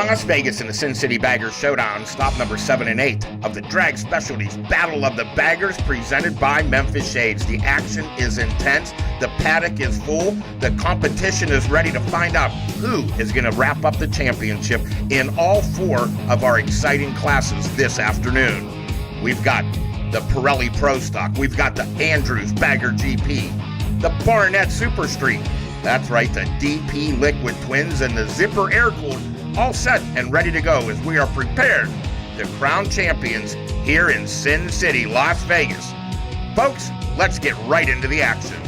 Las Vegas in the Sin City Baggers Showdown, stop number 7 and 8 of the Drag Specialties Battle of the Baggers presented by Memphis Shades. The action is intense, the paddock is full, the competition is ready to find out who is going to wrap up the championship in all 4 of our exciting classes this afternoon. We've got the Pirelli Pro Stock, we've got the Andrews Bagger GP, the Barnett Super Street, that's right, the DP Liquid Twins and the Zipper Air Cooled, all set and ready to go as we are prepared to crown champions here in Sin City, Las Vegas. Folks, let's get right into the action.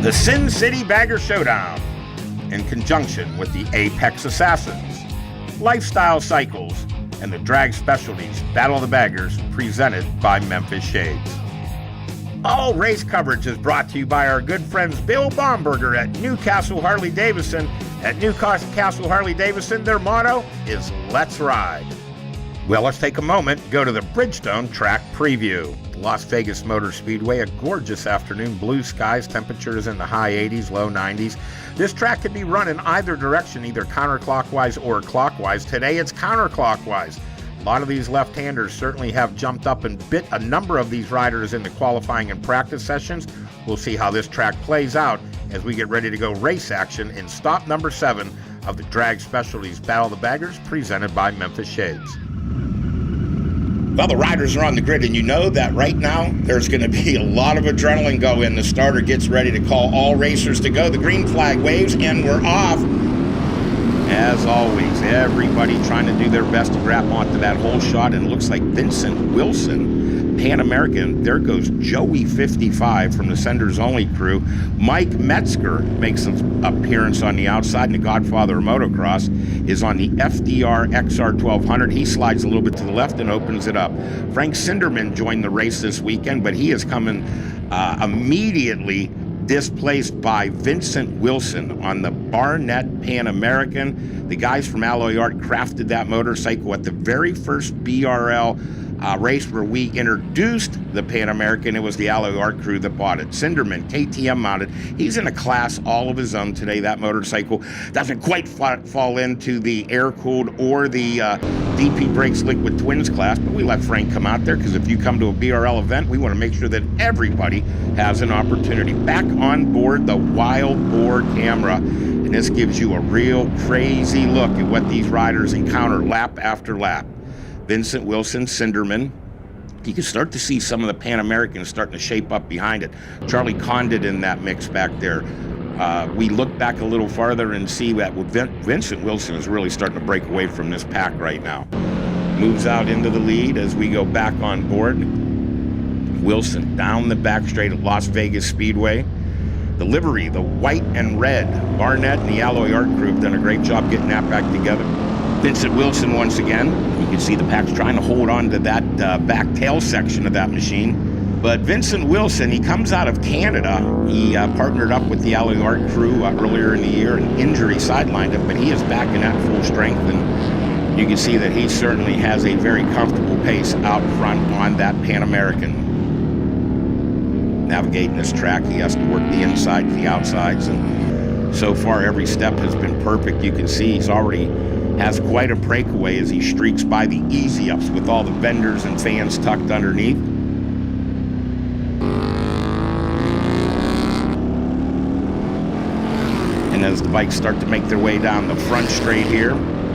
The Sin City Bagger Showdown, in conjunction with the Apex Assassins, Lifestyle Cycles, and the Drag Specialties Battle of the Baggers, presented by Memphis Shades. All race coverage is brought to you by our good friends Bill Baumberger at Newcastle Harley-Davidson. At Newcastle Harley-Davidson, their motto is Let's Ride. Well, let's take a moment and go to the Bridgestone track preview. Las Vegas Motor Speedway, a gorgeous afternoon, blue skies, temperatures in the high 80s, low 90s. This track can be run in either direction, either counterclockwise or clockwise. Today it's counterclockwise. A lot of these left-handers certainly have jumped up and bit a number of these riders in the qualifying and practice sessions. We'll see how this track plays out as we get ready to go race action in stop number 7 of the Drag Specialties Battle of the Baggers, presented by Memphis Shades. Well, the riders are on the grid, and you know that right now there's going to be a lot of adrenaline go in. The starter gets ready to call all racers to go. The green flag waves, and we're off. As always, everybody trying to do their best to grab onto that whole shot, and it looks like Vincent Wilson, Pan American. There goes Joey 55 from the Senders Only crew. Mike Metzger makes an appearance on the outside, and the Godfather of Motocross is on the FDR XR 1200. He slides a little bit to the left and opens it up. Frank Sinderman joined the race this weekend, but he is coming immediately displaced by Vincent Wilson on the Barnett Pan American. The guys from Alloy Art crafted that motorcycle at the very first BRL race where we introduced the Pan American. It was the Alloy Art crew that bought it. Cinderman, KTM mounted. He's in a class all of his own today. That motorcycle doesn't quite fall into the air-cooled or the DP Brakes Liquid Twins class, but we let Frank come out there because if you come to a BRL event, we want to make sure that everybody has an opportunity. Back on board the Wild Boar camera, and this gives you a real crazy look at what these riders encounter lap after lap. Vincent Wilson, Cinderman. You can start to see some of the Pan Americans starting to shape up behind it. Charlie Condit in that mix back there. We look back a little farther and see that Vincent Wilson is really starting to break away from this pack right now. Moves out into the lead as we go back on board. Wilson down the back straight at Las Vegas Speedway. The livery, the white and red. Barnett and the Alloy Art crew have done a great job getting that back together. Vincent Wilson once again. You can see the pack's trying to hold on to that back tail section of that machine. But Vincent Wilson, he comes out of Canada. He partnered up with the Alloy Art crew earlier in the year, and injury sidelined him, but he is back in that full strength, and you can see that he certainly has a very comfortable pace out front on that Pan American. Navigating this track, he has to work the insides, the outsides, and so far every step has been perfect. You can see he's already has quite a breakaway as he streaks by the easy ups with all the vendors and fans tucked underneath. And as the bikes start to make their way down the front straight here,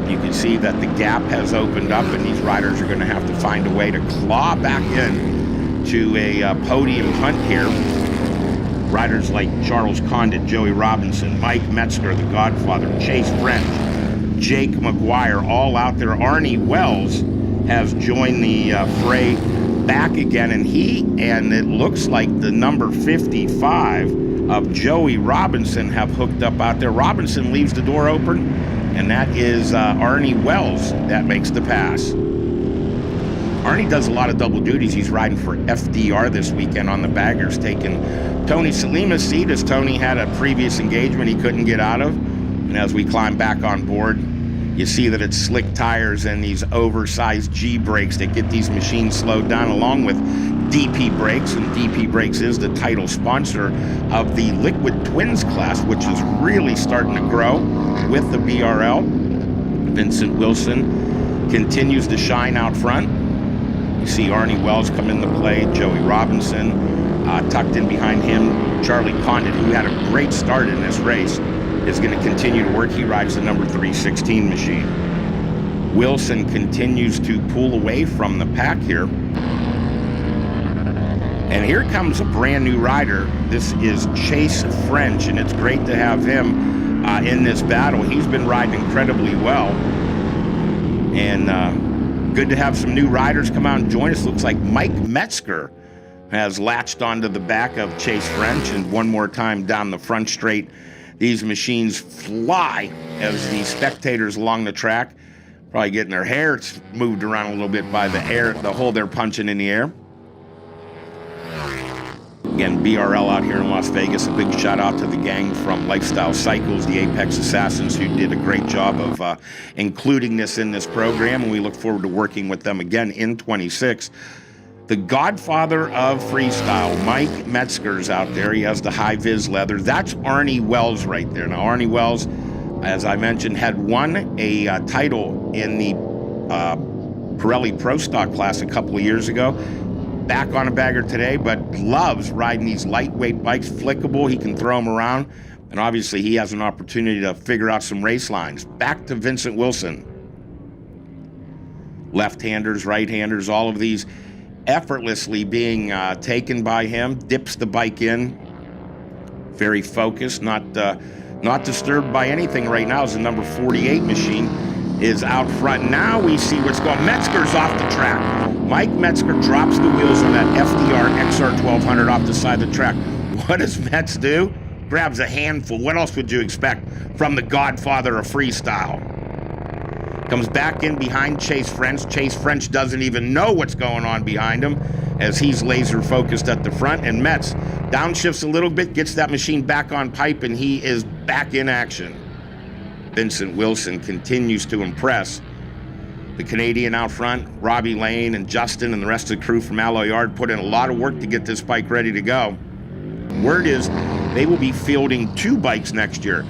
you can see that the gap has opened up, and these riders are going to have to find a way to claw back in to a podium hunt here. Riders like Charles Condit, Joey Robinson, Mike Metzger, the Godfather, Chase French, Jake McGuire, all out there. Arnie Wells has joined the fray back again, and it looks like the number 55 of Joey Robinson have hooked up out there. Robinson leaves the door open, and that is Arnie Wells that makes the pass. Arnie does a lot of double duties. He's riding for FDR this weekend on the baggers, taking Tony Salima's seat as Tony had a previous engagement he couldn't get out of. And as we climb back on board, you see that it's slick tires and these oversized G brakes that get these machines slowed down, along with DP Brakes, and DP Brakes is the title sponsor of the Liquid Twins class, which is really starting to grow with the BRL. Vincent Wilson continues to shine out front. You see Arnie Wells come into play, Joey Robinson tucked in behind him. Charlie Condit, who had a great start in this race, is going to continue to work. He rides the number 316 machine. Wilson continues to pull away from the pack here. And here comes a brand new rider. This is Chase French, and it's great to have him in this battle. He's been riding incredibly well. And good to have some new riders come out and join us. Looks like Mike Metzger has latched onto the back of Chase French, and one more time down the front straight. These machines fly as the spectators along the track probably getting their hair moved around a little bit by the hole they're punching in the air. Again, BRL out here in Las Vegas. A big shout out to the gang from Lifestyle Cycles, the Apex Assassins, who did a great job of including this in this program, and we look forward to working with them again in 26. The godfather of freestyle, Mike Metzger's out there. He has the high-vis leather. That's Arnie Wells right there. Now, Arnie Wells, as I mentioned, had won a title in the Pirelli Pro Stock class a couple of years ago. Back on a bagger today, but loves riding these lightweight bikes, flickable. He can throw them around, and obviously he has an opportunity to figure out some race lines. Back to Vincent Wilson. Left-handers, right-handers, all of these effortlessly being taken by him. Dips the bike in, very focused, not disturbed by anything right now, as the number 48 machine is out front. Now we see what's going. Metzger's off the track. Mike Metzger drops the wheels on that FDR XR1200 off the side of the track. What does Metz do? Grabs a handful. What else would you expect from the godfather of freestyle? Comes back in behind Chase French. Chase French doesn't even know what's going on behind him as he's laser focused at the front. And Metz downshifts a little bit, gets that machine back on pipe, and he is back in action. Vincent Wilson continues to impress. The Canadian out front, Robbie Lane and Justin and the rest of the crew from Alloy Yard put in a lot of work to get this bike ready to go. Word is they will be fielding 2 bikes next year.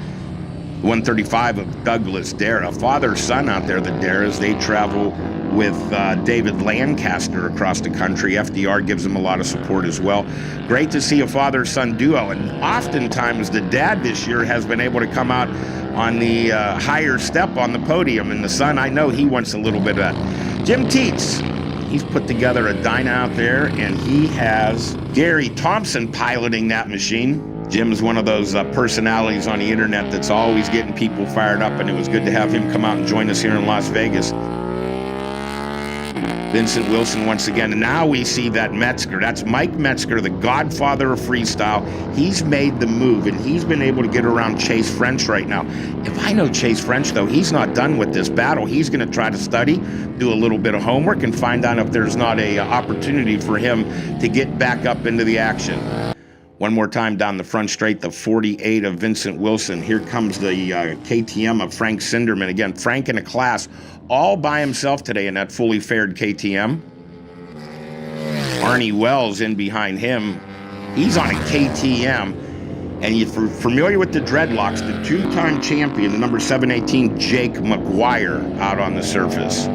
135 of Douglas Dara, father-son out there, the Daras. They travel with David Lancaster across the country. FDR gives them a lot of support as well. Great to see a father-son duo, and oftentimes the dad this year has been able to come out on the higher step on the podium, and the son, I know he wants a little bit of that. Jim Teets, he's put together a Dyna out there, and he has Gary Thompson piloting that machine. Jim's one of those personalities on the internet that's always getting people fired up, and it was good to have him come out and join us here in Las Vegas. Vincent Wilson once again, and now we see that Metzger. That's Mike Metzger, the godfather of freestyle. He's made the move, and he's been able to get around Chase French right now. If I know Chase French, though, he's not done with this battle. He's going to try to study, do a little bit of homework, and find out if there's not a opportunity for him to get back up into the action. One more time down the front straight, the 48 of Vincent Wilson. Here comes the KTM of Frank Sinderman. Again, Frank in a class all by himself today in that fully fared KTM. Arnie Wells in behind him. He's on a KTM. And you're familiar with the dreadlocks, the 2-time champion, the number 718, Jake McGuire, out on the surface.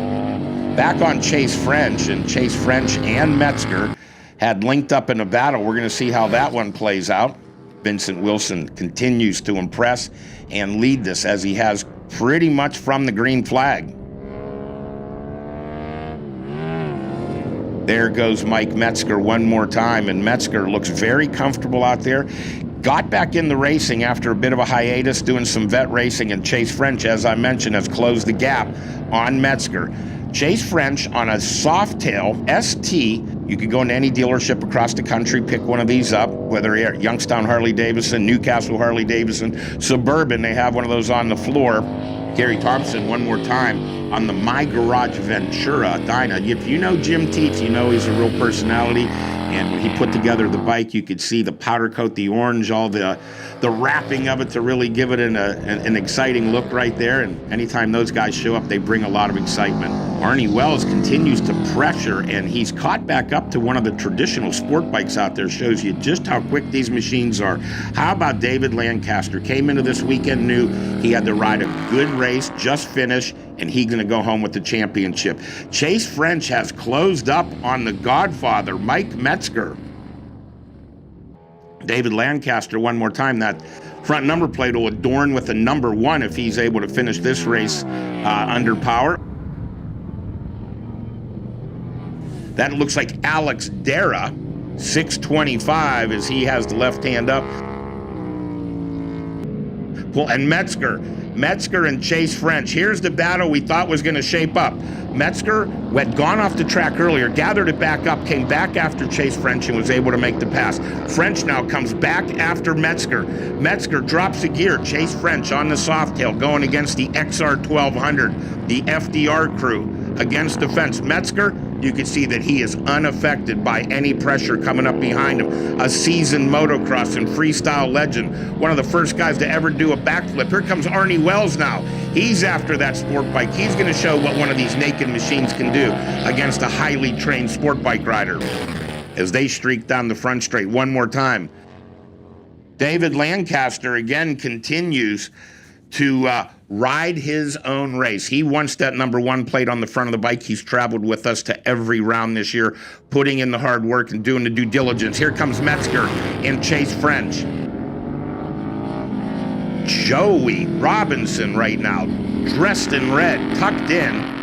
Back on Chase French, and Chase French and Metzger had linked up in a battle. We're going to see how that one plays out. Vincent Wilson continues to impress and lead this, as he has pretty much from the green flag. There goes Mike Metzger one more time, and Metzger looks very comfortable out there. Got back in the racing after a bit of a hiatus, doing some vet racing, and Chase French, as I mentioned, has closed the gap on Metzger. Chase French on a Softail ST. You could go into any dealership across the country, pick one of these up, whether you're at Youngstown Harley-Davidson, Newcastle Harley-Davidson, Suburban, they have one of those on the floor. Gary Thompson one more time on the My Garage Ventura Dyna. If you know Jim Teets, you know he's a real personality. And when he put together the bike, you could see the powder coat, the orange, all the the wrapping of it to really give it an exciting look right there. And anytime those guys show up, they bring a lot of excitement. Arnie Wells continues to pressure, and he's caught back up to one of the traditional sport bikes out there. Shows you just how quick these machines are. How about David Lancaster? Came into this weekend, knew he had to ride a good race, just finished, and he's going to go home with the championship. Chase French has closed up on the Godfather, Mike Metzger. David Lancaster, one more time, that front number plate will adorn with a number 1 if he's able to finish this race under power. That looks like Alex Dara, 625, as he has the left hand up. Well, and Metzger and Chase French. Here's the battle we thought was going to shape up. Metzger had gone off the track earlier, gathered it back up, came back after Chase French and was able to make the pass. French now comes back after Metzger. Metzger drops a gear. Chase French on the Softail going against the XR 1200, the FDR crew against the fence. Metzger, you can see that he is unaffected by any pressure coming up behind him. A seasoned motocross and freestyle legend. One of the first guys to ever do a backflip. Here comes Arnie Wells now. He's after that sport bike. He's going to show what one of these naked machines can do against a highly trained sport bike rider. As they streak down the front straight one more time. David Lancaster again continues to ride his own race. He wants that number 1 plate on the front of the bike. He's traveled with us to every round this year, putting in the hard work and doing the due diligence. Here comes Metzger and Chase French. Joey Robinson right now, dressed in red, tucked in.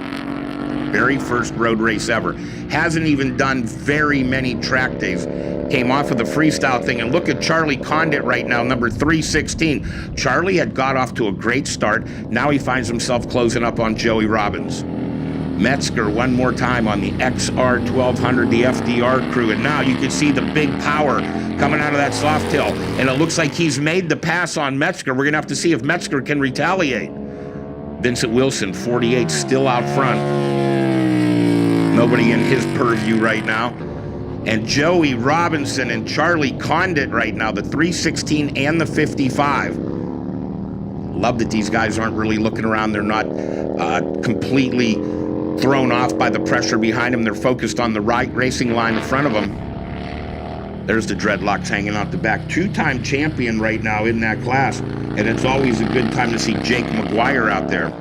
Very first road race ever. Hasn't even done very many track days. Came off of the freestyle thing, and look at Charlie Condit right now, number 316. Charlie had got off to a great start. Now he finds himself closing up on Joey Robbins. Metzger one more time on the XR 1200, the FDR crew, and now you can see the big power coming out of that Softail, and it looks like he's made the pass on Metzger. We're gonna have to see if Metzger can retaliate. Vincent Wilson, 48, still out front. Nobody in his purview right now. And Joey Robinson and Charlie Condit right now, the 316 and the 55. Love that these guys aren't really looking around. They're not completely thrown off by the pressure behind them. They're focused on the right racing line in front of them. There's the dreadlocks hanging out the back. Two-time champion right now in that class. And it's always a good time to see Jake McGuire out there.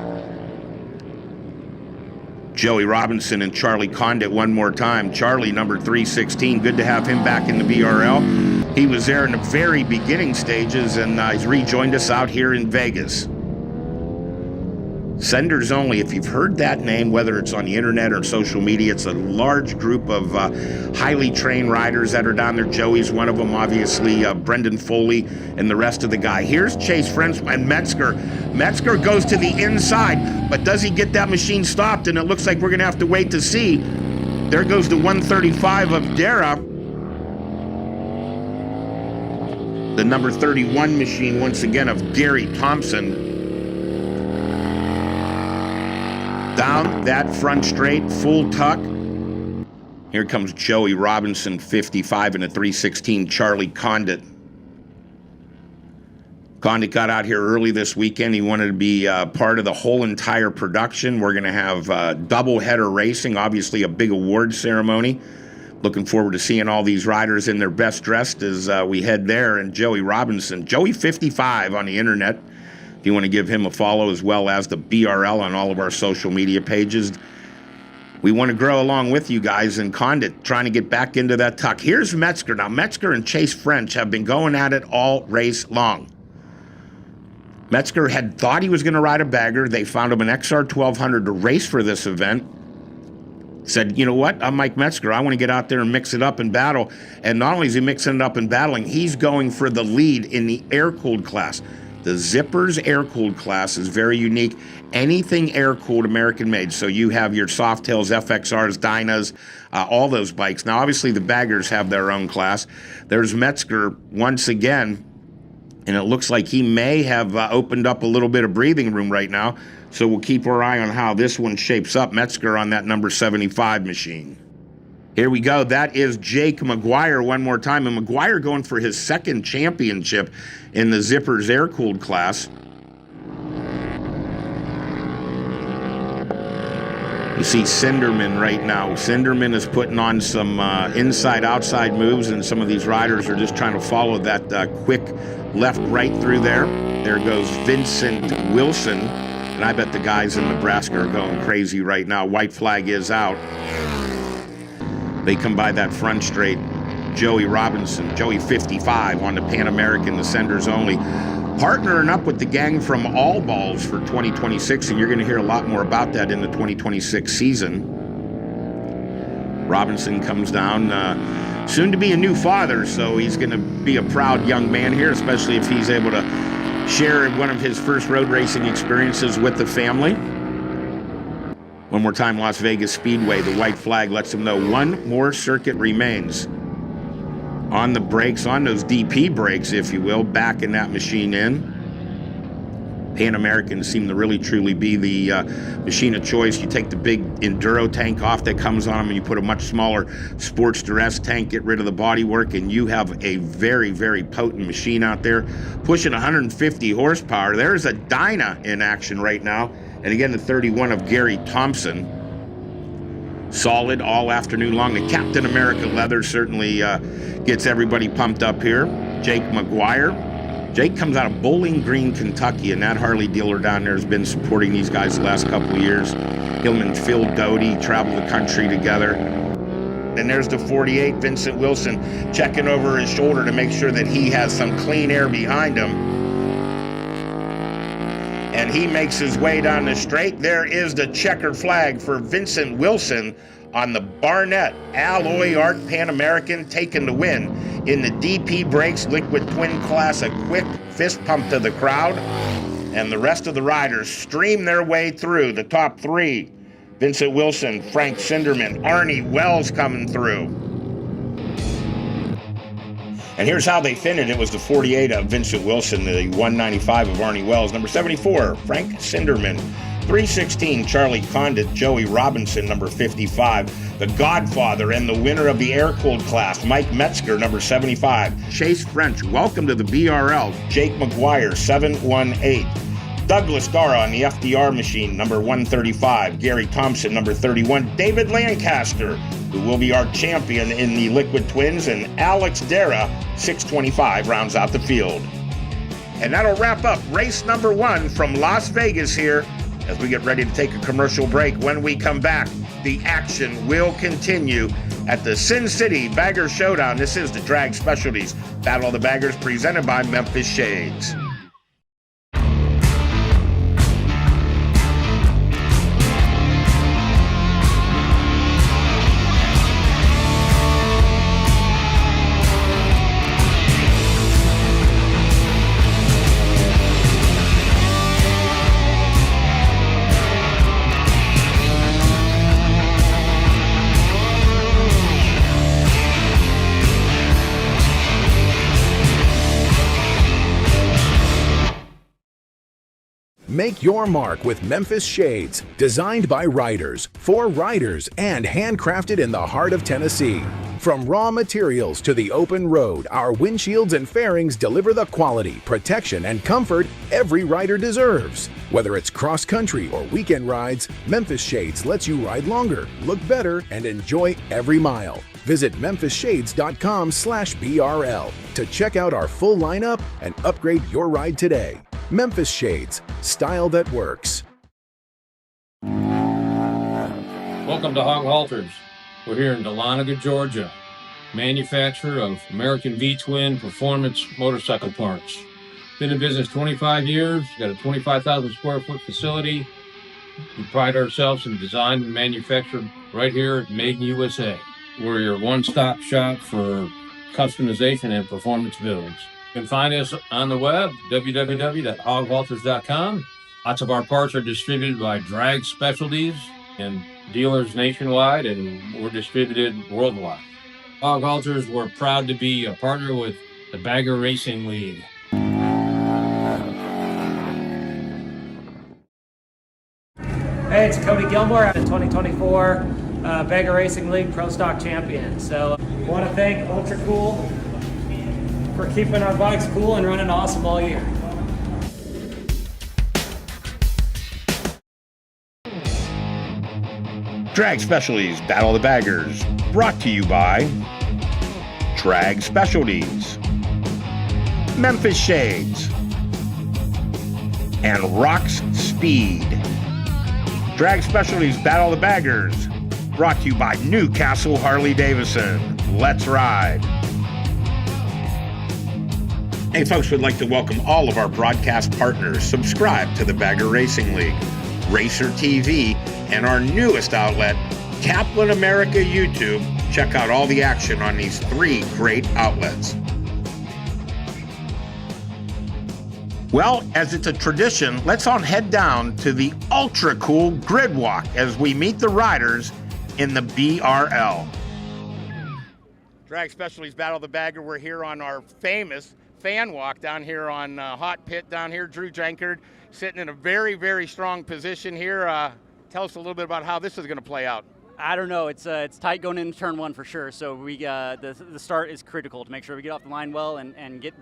Joey Robinson and Charlie Condit one more time. Charlie, number 316. Good to have him back in the BRL. He was there in the very beginning stages, and he's rejoined us out here in Vegas. Senders only. If you've heard that name, whether it's on the internet or social media, it's a large group of highly trained riders that are down there. Joey's one of them, obviously. Brendan Foley and the rest of the guy. Here's Chase French and Metzger. Metzger goes to the inside, but does he get that machine stopped? And it looks like we're going to have to wait to see. There goes the 135 of Dara. The number 31 machine, once again, of Gary Thompson. Down that front straight, full tuck. Here comes Joey Robinson, 55, and a 316, Charlie Condit. Condit got out here early this weekend. He wanted to be part of the whole entire production. We're going to have double header racing, obviously a big award ceremony. Looking forward to seeing all these riders in their best dressed as we head there. And Joey Robinson, Joey 55 on the internet. If you want to give him a follow, as well as the BRL on all of our social media pages. We want to grow along with you guys, and Condit trying to get back into that tuck. Here's Metzger. Now, Metzger and Chase French have been going at it all race long. Metzger had thought he was going to ride a bagger. They found him an XR 1200 to race for this event. Said, you know what, I'm Mike Metzger. I want to get out there and mix it up in battle. And not only is he mixing it up in battling, he's going for the lead in the air-cooled class. The Zippers air-cooled class is very unique. Anything air-cooled, American-made. So you have your Softails, FXRs, Dynas, all those bikes. Now, obviously, the baggers have their own class. There's Metzger once again, and it looks like he may have opened up a little bit of breathing room right now. So we'll keep our eye on how this one shapes up. Metzger on that number 75 machine. Here we go. That is Jake McGuire one more time. And McGuire going for his second championship in the Zippers air-cooled class. You see Cinderman right now. Cinderman is putting on some inside-outside moves, and some of these riders are just trying to follow that quick left-right through there. There goes Vincent Wilson, and I bet the guys in Nebraska are going crazy right now. White flag is out. They come by that front straight. Joey Robinson, Joey 55 on the Pan American, the senders only. Partnering up with the gang from All Balls for 2026, and you're going to hear a lot more about that in the 2026 season. Robinson comes down, soon to be a new father, so he's going to be a proud young man here, especially if he's able to share one of his first road racing experiences with the family. One more time, Las Vegas Speedway. The white flag lets him know one more circuit remains. On the brakes, on those DP brakes, if you will, backing that machine in. Pan Americans seem to really truly be the machine of choice. You take the big enduro tank off that comes on them, and you put a much smaller Sportster S tank, get rid of the bodywork, and you have a very, very potent machine out there, pushing 150 horsepower. There's a Dyna in action right now. And again, the 31 of Gary Thompson. Solid all afternoon long. The Captain America leather certainly gets everybody pumped up here. Jake McGuire. Jake comes out of Bowling Green, Kentucky, and that Harley dealer down there has been supporting these guys the last couple of years. Him and Phil Doty travel the country together. And there's the 48, Vincent Wilson, checking over his shoulder to make sure that he has some clean air behind him. And he makes his way down the straight. There is the checkered flag for Vincent Wilson on the Barnett Alloy Art Pan American, taking the win in the DP Brakes Liquid Twin class. A quick fist pump to the crowd. And the rest of the riders stream their way through. The top three, Vincent Wilson, Frank Cinderman, Arnie Wells coming through. And here's how they finished. It was the 48 of Vincent Wilson, the 195 of Arnie Wells, number 74, Frank Cinderman, 316, Charlie Condit, Joey Robinson, number 55, the Godfather and the winner of the air-cooled class, Mike Metzger, number 75, Chase French, welcome to the BRL, Jake McGuire, 718, Douglas Dara on the FDR machine, number 135, Gary Thompson, number 31, David Lancaster, who will be our champion in the Liquid Twins, and Alex Dara, 625, rounds out the field. And that'll wrap up race number 1 from Las Vegas here as we get ready to take a commercial break. When we come back, the action will continue at the Sin City Bagger Showdown. This is the Drag Specialties Battle of the Baggers presented by Memphis Shades. Make your mark with Memphis Shades, designed by riders, for riders, and handcrafted in the heart of Tennessee. From raw materials to the open road, our windshields and fairings deliver the quality, protection, and comfort every rider deserves. Whether it's cross-country or weekend rides, Memphis Shades lets you ride longer, look better, and enjoy every mile. Visit memphisshades.com/BRL to check out our full lineup and upgrade your ride today. Memphis Shades, style that works. Welcome to Hog Halters. We're here in Dahlonega, Georgia, manufacturer of American V-Twin performance motorcycle parts. Been in business 25 years, got a 25,000 square foot facility. We pride ourselves in design and manufacture right here, made in USA. We're your one-stop shop for customization and performance builds. You can find us on the web, www.hoghalters.com. Lots of our parts are distributed by Drag Specialties and dealers nationwide, and we're distributed worldwide. Hog Halters, we're proud to be a partner with the Bagger Racing League. Hey, it's Cody Gilmore out of 2024 Bagger Racing League Pro Stock champion. So I want to thank Ultra Cool for keeping our bikes cool and running awesome all year. Drag Specialties Battle of the Baggers, brought to you by Drag Specialties, Memphis Shades, and Rocks Speed. Drag Specialties Battle of the Baggers, brought to you by Newcastle Harley-Davidson. Let's ride. Hey folks, we'd like to welcome all of our broadcast partners. Subscribe to the Bagger Racing League, Racer TV, and our newest outlet, Kaplan America YouTube. Check out all the action on these 3 great outlets. Well, as it's a tradition, let's head down to the ultra cool grid walk as we meet the riders in the BRL. Drag Specialties Battle of the Bagger. We're here on our famous fan walk down here on Hot Pit down here. Drew Jankard sitting in a very, very strong position here. Tell us a little bit about how this is going to play out. I don't know. It's tight going into turn 1 for sure. So we the start is critical to make sure we get off the line well and get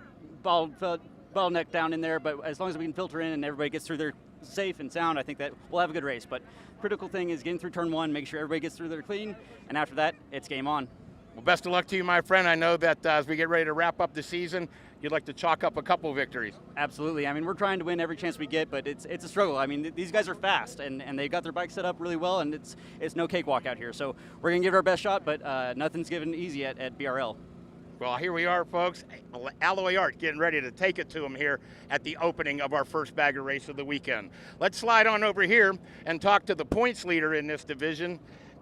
bottleneck down in there. But as long as we can filter in and everybody gets through there safe and sound, I think that we'll have a good race. But critical thing is getting through turn 1, make sure everybody gets through there clean, and after that, it's game on. Well, best of luck to you, my friend. I know that as we get ready to wrap up the season, you'd like to chalk up a couple victories. Absolutely. I mean, we're trying to win every chance we get, but it's a struggle. I mean, these guys are fast, and they got their bike set up really well, and it's no cakewalk out here. So we're going to give it our best shot, but nothing's given easy at BRL. Well, here we are, folks. Alloy Art getting ready to take it to them here at the opening of our first bagger race of the weekend. Let's slide on over here and talk to the points leader in this division,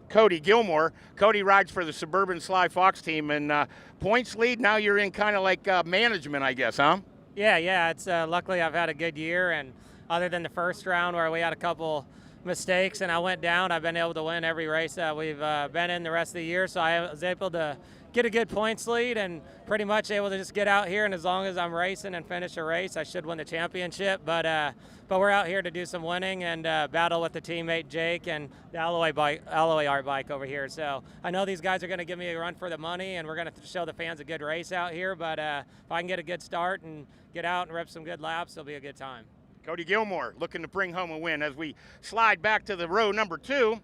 Cody Gilmore. Cody rides for the Suburban Sly Fox team, and points lead, now you're in kind of like management, I guess, huh? Yeah, it's luckily I've had a good year, and other than the first round where we had a couple mistakes and I went down, I've been able to win every race that we've been in the rest of the year. So I was able to get a good points lead and pretty much able to just get out here, and as long as I'm racing and finish a race, I should win the championship. But we're out here to do some winning and battle with the teammate Jake and the Alloy Art bike over here. So I know these guys are going to give me a run for the money, and we're going to show the fans a good race out here. But if I can get a good start and get out and rip some good laps, it'll be a good time. Cody Gilmore looking to bring home a win. As we slide back to the row number 2,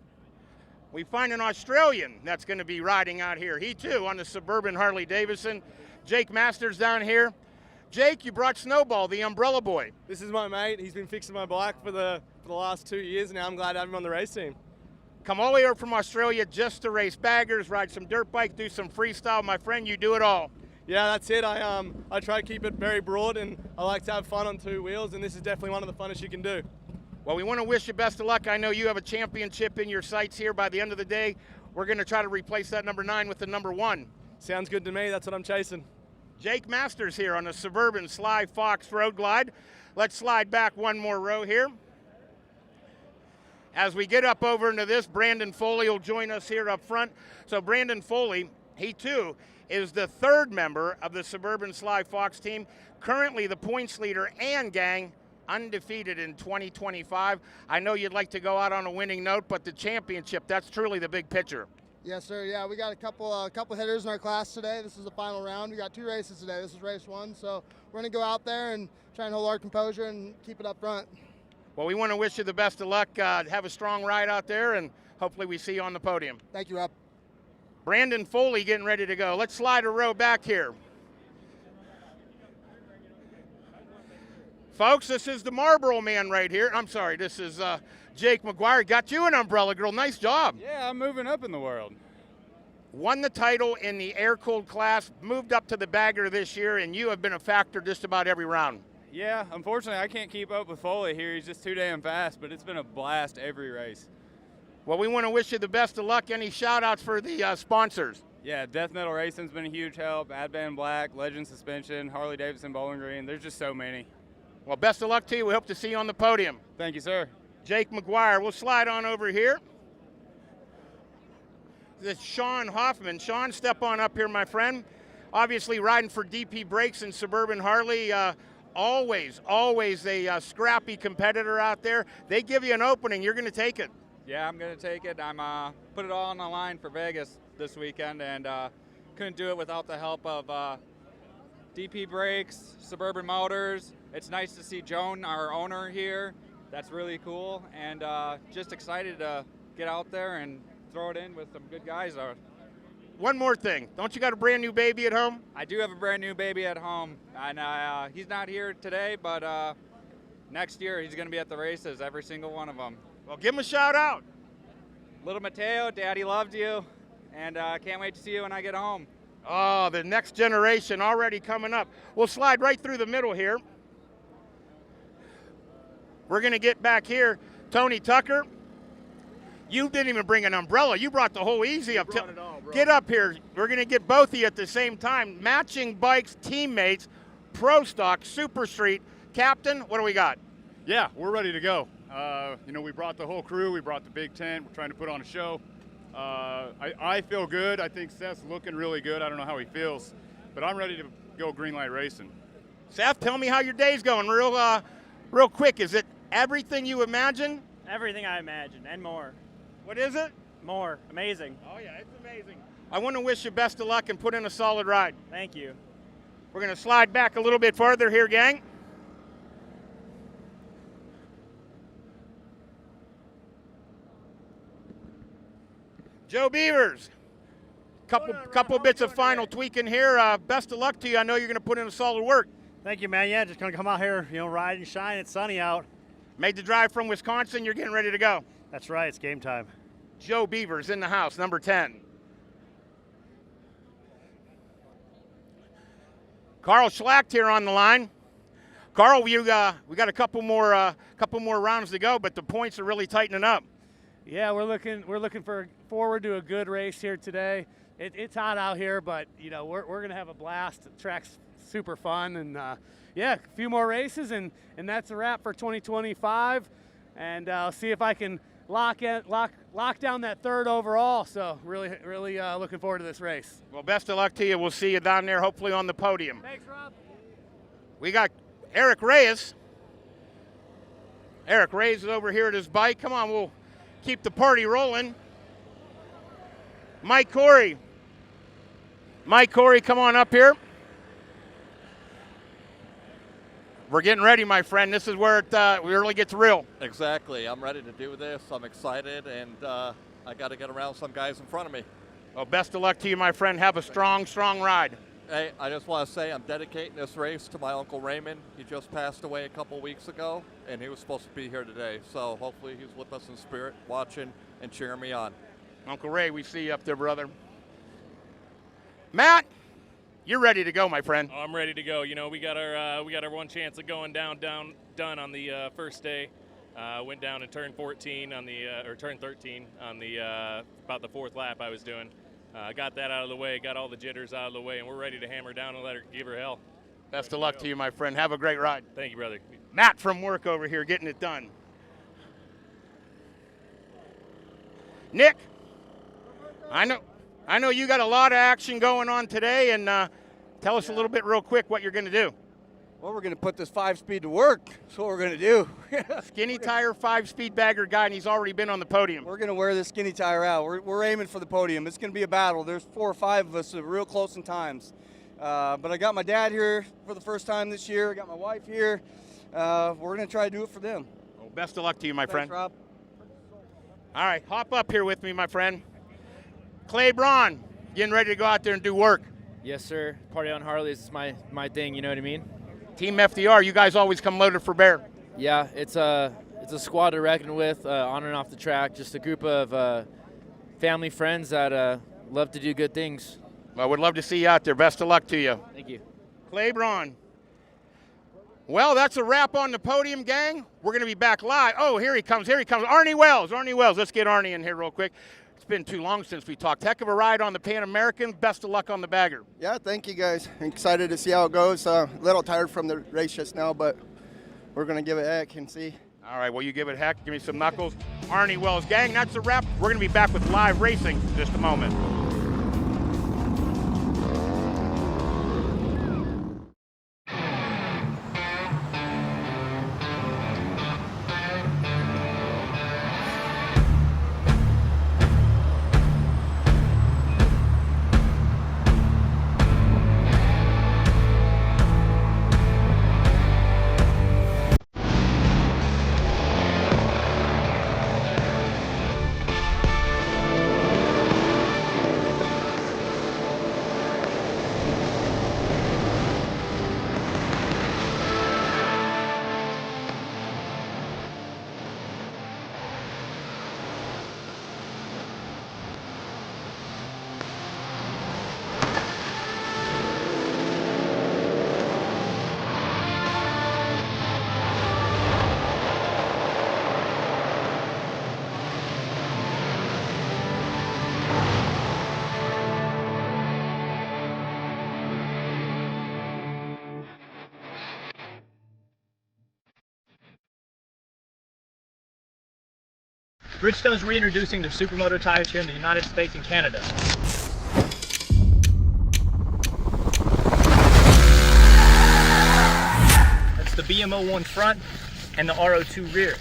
we find an Australian that's going to be riding out here. He too on the Suburban Harley-Davidson. Jake Masters down here. Jake, you brought Snowball, the umbrella boy. This is my mate. He's been fixing my bike for the last 2 years now. I'm glad to have him on the race team. Come all the way over from Australia just to race baggers, ride some dirt bike, do some freestyle. My friend, you do it all. Yeah, that's it. I try to keep it very broad, and I like to have fun on 2 wheels, and this is definitely one of the funnest you can do. Well, we want to wish you best of luck. I know you have a championship in your sights here. By the end of the day, we're going to try to replace that number 9 with the number 1. Sounds good to me. That's what I'm chasing. Jake Masters here on the Suburban Sly Fox Road Glide. Let's slide back one more row here. As we get up over into this, Brandon Foley will join us here up front. So Brandon Foley, he too is the 3rd member of the Suburban Sly Fox team, currently the points leader and gang, undefeated in 2025. I know you'd like to go out on a winning note, but the championship, that's truly the big picture. Yes, sir. Yeah, we got a couple hitters in our class today. This is the final round. We got 2 races today. This is race 1, so we're going to go out there and try and hold our composure and keep it up front. Well, we want to wish you the best of luck. Have a strong ride out there, and hopefully we see you on the podium. Thank you, Rob. Brandon Foley getting ready to go. Let's slide a row back here. Folks, this is the Marlboro man right here. I'm sorry, this is Jake McGuire. Got you an umbrella girl. Nice job. Yeah, I'm moving up in the world. Won the title in the air-cooled class, moved up to the bagger this year, and you have been a factor just about every round. Yeah, unfortunately, I can't keep up with Foley here. He's just too damn fast, but it's been a blast every race. Well, we want to wish you the best of luck. Any shout-outs for the sponsors? Yeah, Death Metal Racing's been a huge help. Advan Black, Legend Suspension, Harley-Davidson Bowling Green. There's just so many. Well, best of luck to you. We hope to see you on the podium. Thank you, sir. Jake McGuire. We'll slide on over here. This is Sean Hoffman. Sean, step on up here, my friend. Obviously riding for DP Brakes and Suburban Harley. Always a scrappy competitor out there. They give you an opening, you're going to take it. Yeah, I'm going to take it. I'm put it all on the line for Vegas this weekend, and couldn't do it without the help of DP Brakes, Suburban Motors. It's nice to see Joan, our owner, here. That's really cool, and just excited to get out there and throw it in with some good guys. One more thing. Don't you got a brand new baby at home? I do have a brand new baby at home, and he's not here today, but next year he's going to be at the races, every single one of them. Well, give him a shout out. Little Mateo, Daddy loved you, and can't wait to see you when I get home. Oh, the next generation already coming up. We'll slide right through the middle here. We're going to get back here. Tony Tucker, you didn't even bring an umbrella. You brought the whole easy up. Get up here. We're going to get both of you at the same time. Matching bikes, teammates, Pro Stock, Super Street. Captain, what do we got? Yeah, we're ready to go. We brought the whole crew. We brought the big tent. We're trying to put on a show. I feel good. I think Seth's looking really good. I don't know how he feels, but I'm ready to go green light racing. Seth, tell me how your day's going real quick. Is it everything you imagine? Everything I imagined and more. What is it? More. Amazing. Oh, yeah, it's amazing. I want to wish you best of luck and put in a solid ride. Thank you. We're going to slide back a little bit farther here, gang. Joe Beavers, couple bits of final tweaking here. Best of luck to you. I know you're going to put in a solid work. Thank you, man. Yeah, just going to come out here, ride and shine. It's sunny out. Made the drive from Wisconsin. You're getting ready to go. That's right. It's game time. Joe Beavers in the house, number 10. Carl Schlacht here on the line. Carl, we got a couple more rounds to go, but the points are really tightening up. Yeah, we're looking forward to a good race here today. It's hot out here, but we're gonna have a blast. The track's super fun, and a few more races, and that's a wrap for 2025. And I'll see if I can lock down that third overall. So really looking forward to this race. Well, best of luck to you. We'll see you down there, hopefully on the podium. Thanks, Rob. We got Eric Reyes. Eric Reyes is over here at his bike. Come on, we'll keep the party rolling. Mike Corey. Mike Corey, come on up here. We're getting ready, my friend. This is where it really gets real. Exactly. I'm ready to do this. I'm excited, and I got to get around some guys in front of me. Well, best of luck to you, my friend. Have a strong ride. Hey, I just want to say I'm dedicating this race to my Uncle Raymond. He just passed away a couple weeks ago, and he was supposed to be here today. So hopefully he's with us in spirit, watching and cheering me on. Uncle Ray, we see you up there, brother. Matt, you're ready to go, my friend. Oh, I'm ready to go. We got our one chance of going done on the first day. Went down in turn 14 or turn 13 on the about the fourth lap I was doing. Got that out of the way, got all the jitters out of the way, and we're ready to hammer down and give her hell. Best of luck to you, my friend. Have a great ride. Thank you, brother. Matt from work over here getting it done. Nick, I know you got a lot of action going on today, and tell us a little bit real quick what you're going to do. Well, we're going to put this 5-speed to work. That's what we're going to do. Skinny tire, 5-speed bagger guy, and he's already been on the podium. We're going to wear this skinny tire out. We're aiming for the podium. It's going to be a battle. There's 4 or 5 of us that are real close in times. But I got my dad here for the first time this year. I got my wife here. We're going to try to do it for them. Well, best of luck to you, my friend. Thanks, Rob. All right, hop up here with me, my friend. Clay Braun, getting ready to go out there and do work. Yes, sir. Party on Harleys is my thing, you know what I mean? Team FDR, you guys always come loaded for bear. Yeah, it's a squad to reckon with on and off the track. Just a group of family friends that love to do good things. Well, we'd love to see you out there. Best of luck to you. Thank you. Clay Braun. Well, that's a wrap on the podium, gang. We're going to be back live. Oh, here he comes. Arnie Wells. Let's get Arnie in here real quick. It's been too long since we talked. Heck of a ride on the Pan American. Best of luck on the bagger. Yeah, thank you guys. I'm excited to see how it goes. A little tired from the race just now, but we're going to give it a heck and see. All right, well, you give it a heck. Give me some knuckles. Arnie Wells, gang, that's a wrap. We're going to be back with live racing in just a moment. Bridgestone's reintroducing their supermoto tires here in the United States and Canada. That's the BMO1 front and the RO2 rear.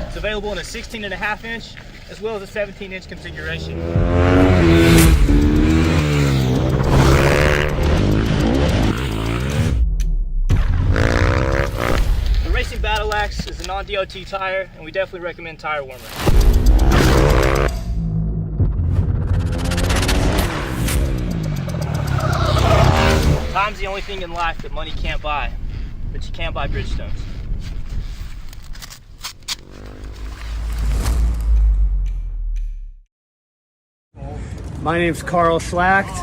It's available in a 16.5 inch as well as a 17-inch configuration. The Racing Battle Axe is a non-DOT tire, and we definitely recommend tire warmer. Time's the only thing in life that money can't buy, but you can buy Bridgestones. My name's Carl Schlacht,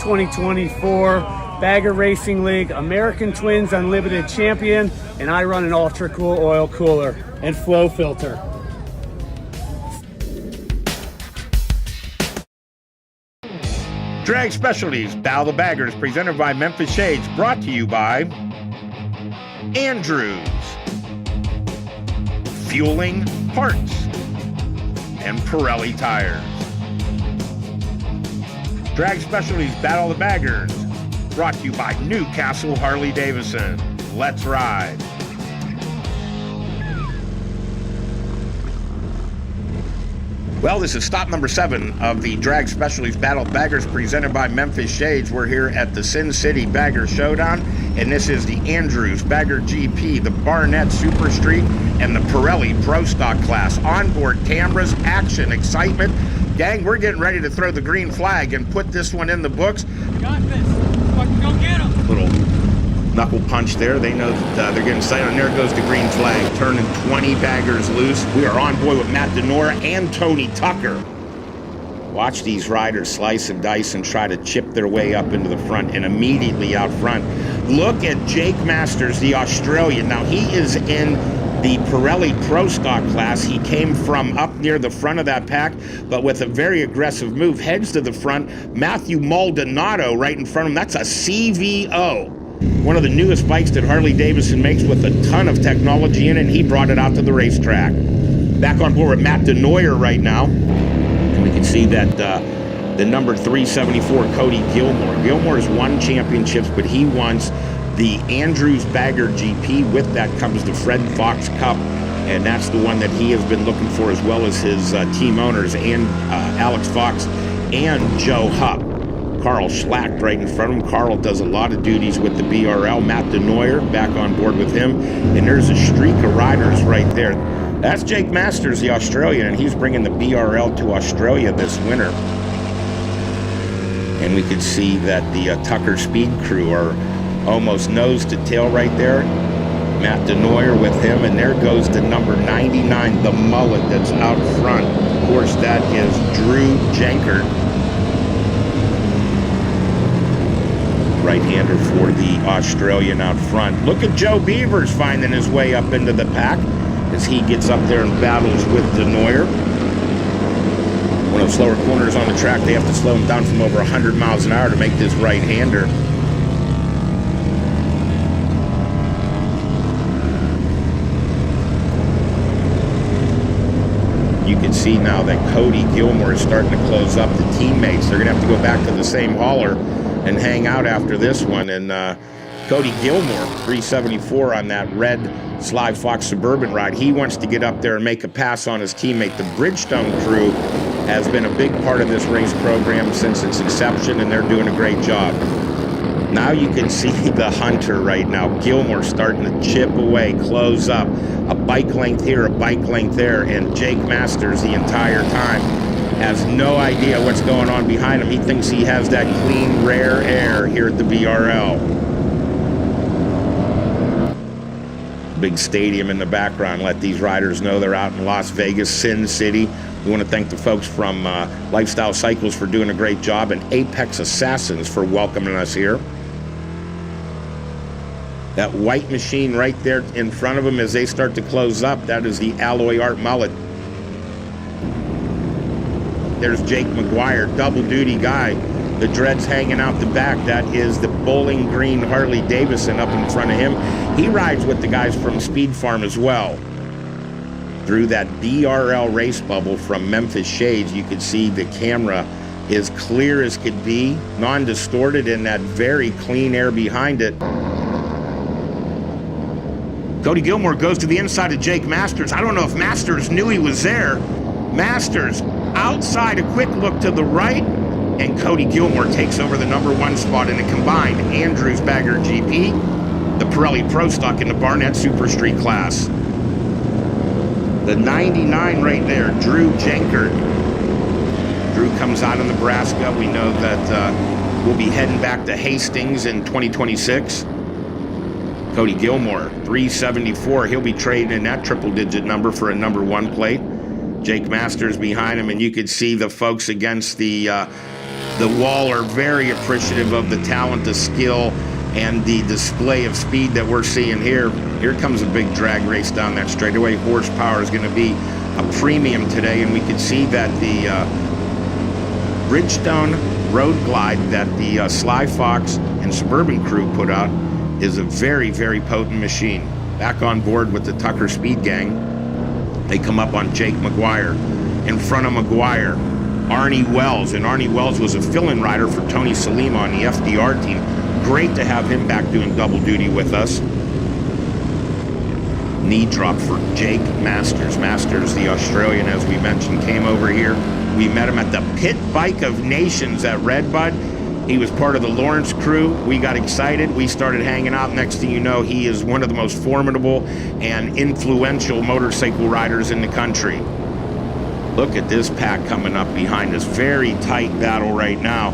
2024 Bagger Racing League American Twins Unlimited Champion, and I run an ultra cool oil cooler and flow filter. Drag Specialties, Battle of the Baggers, presented by Memphis Shades, brought to you by Andrews, Fueling Parts, and Pirelli Tires. Drag Specialties, Battle of the Baggers, brought to you by Newcastle Harley-Davidson. Let's ride. Well, this is stop number 7 of the Drag Specialties Battle of Baggers presented by Memphis Shades. We're here at the Sin City Bagger Showdown, and this is the Andrews Bagger GP, the Barnett Super Street, and the Pirelli Pro Stock class. Onboard cameras, action, excitement. Gang, we're getting ready to throw the green flag and put this one in the books. Got this. Fucking go get him. Little knuckle punch there. They know that they're getting sight on. There goes the green flag, turning 20 baggers loose. We are on board with Matt Denora and Tony Tucker. Watch these riders slice and dice and try to chip their way up into the front, and immediately out front, look at Jake Masters, the Australian. Now, he is in the Pirelli Pro Stock class. He came from up near the front of that pack, but with a very aggressive move, heads to the front. Matthew Maldonado right in front of him. That's a CVO. One of the newest bikes that Harley-Davidson makes with a ton of technology in it, and he brought it out to the racetrack. Back on board with Matt Denoyer right now. And we can see that the number 374, Cody Gilmore. Gilmore's won championships, but he wants the Andrews Bagger GP. With that comes the Fred Fox Cup, and that's the one that he has been looking for, as well as his team owners, and Alex Fox and Joe Hupp. Carl Schlacht right in front of him. Carl does a lot of duties with the BRL. Matt Denoyer back on board with him, and there's a streak of riders right there. That's Jake Masters, the Australian, and he's bringing the BRL to Australia this winter. And we can see that the Tucker Speed crew are almost nose to tail right there. Matt Denoyer with him, and there goes the number 99, the mullet that's out front. Of course, that is Drew Jankert, right-hander for the Australian out front. Look at Joe Beavers finding his way up into the pack as he gets up there and battles with Denoyer. One of the slower corners on the track, they have to slow him down from over 100 miles an hour to make this right-hander. You can see now that Cody Gilmore is starting to close up the teammates. They're going to have to go back to the same hauler and hang out after this one. And Cody Gilmore, 374 on that red Sly Fox Suburban ride. He wants to get up there and make a pass on his teammate. The Bridgestone crew has been a big part of this race program since its inception, and they're doing a great job. Now you can see the Hunter right now. Gilmore starting to chip away, close up. A bike length here, a bike length there, and Jake Masters the entire time has no idea what's going on behind him. He thinks he has that clean, rare air here at the BRL. Big stadium in the background. Let these riders know they're out in Las Vegas, Sin City. We want to thank the folks from Lifestyle Cycles for doing a great job, and Apex Assassins for welcoming us here. That white machine right there in front of them as they start to close up, that is the Alloy Art mullet. There's Jake McGuire, double duty guy. the dreads hanging out the back, that is the Bowling Green Harley Davidson up in front of him. He rides with the guys from Speed Farm as well. Through that BRL race bubble from Memphis Shades, you could see the camera is clear as could be, non-distorted, in that very clean air behind it. Cody Gilmore goes to the inside of Jake Masters. I don't know if Masters knew he was there. Masters outside, a quick look to the right, and Cody Gilmore takes over the #1 spot in the combined Andrews Bagger GP, the Pirelli Pro Stock in the Barnett Super Street class. The 99 right there, Drew Jenkert. Drew comes out of Nebraska. We know that we'll be heading back to Hastings in 2026. Cody Gilmore, 374. He'll be trading in that triple-digit number for a #1 plate. Jake Masters behind him, and you could see the folks against the wall are very appreciative of the talent, the skill, and the display of speed that we're seeing here. Here comes a big drag race down that straightaway. Horsepower is going to be a premium today, and we can see that the Bridgestone Road Glide that the Sly Fox and Suburban crew put out is a very, very potent machine. Back on board with the Tucker Speed Gang, they come up on Jake McGuire. In front of McGuire, Arnie Wells, and Arnie Wells was a fill-in rider for Tony Salima on the FDR team. Great to have him back doing double duty with us. Knee drop for Jake Masters. Masters, the Australian, as we mentioned, came over here. We met him at the Pit Bike of Nations at Redbud. He was part of the Lawrence crew. We got excited. We started hanging out. Next thing you know, he is one of the most formidable and influential motorcycle riders in the country. Look at this pack coming up behind us. Very tight battle right now.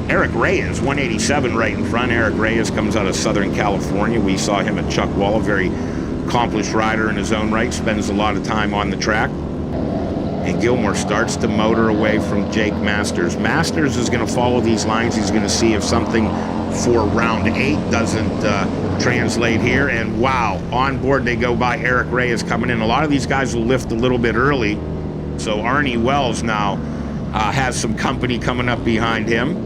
Eric Reyes, 187 right in front. Eric Reyes comes out of Southern California. We saw him at Chuckwalla, very accomplished rider in his own right, spends a lot of time on the track. And Gilmore starts to motor away from Jake Masters. Masters is going to follow these lines. He's going to see if something for round 8 doesn't translate here. And wow, on board they go by Eric Reyes coming in. A lot of these guys will lift a little bit early. So Arnie Wells now has some company coming up behind him.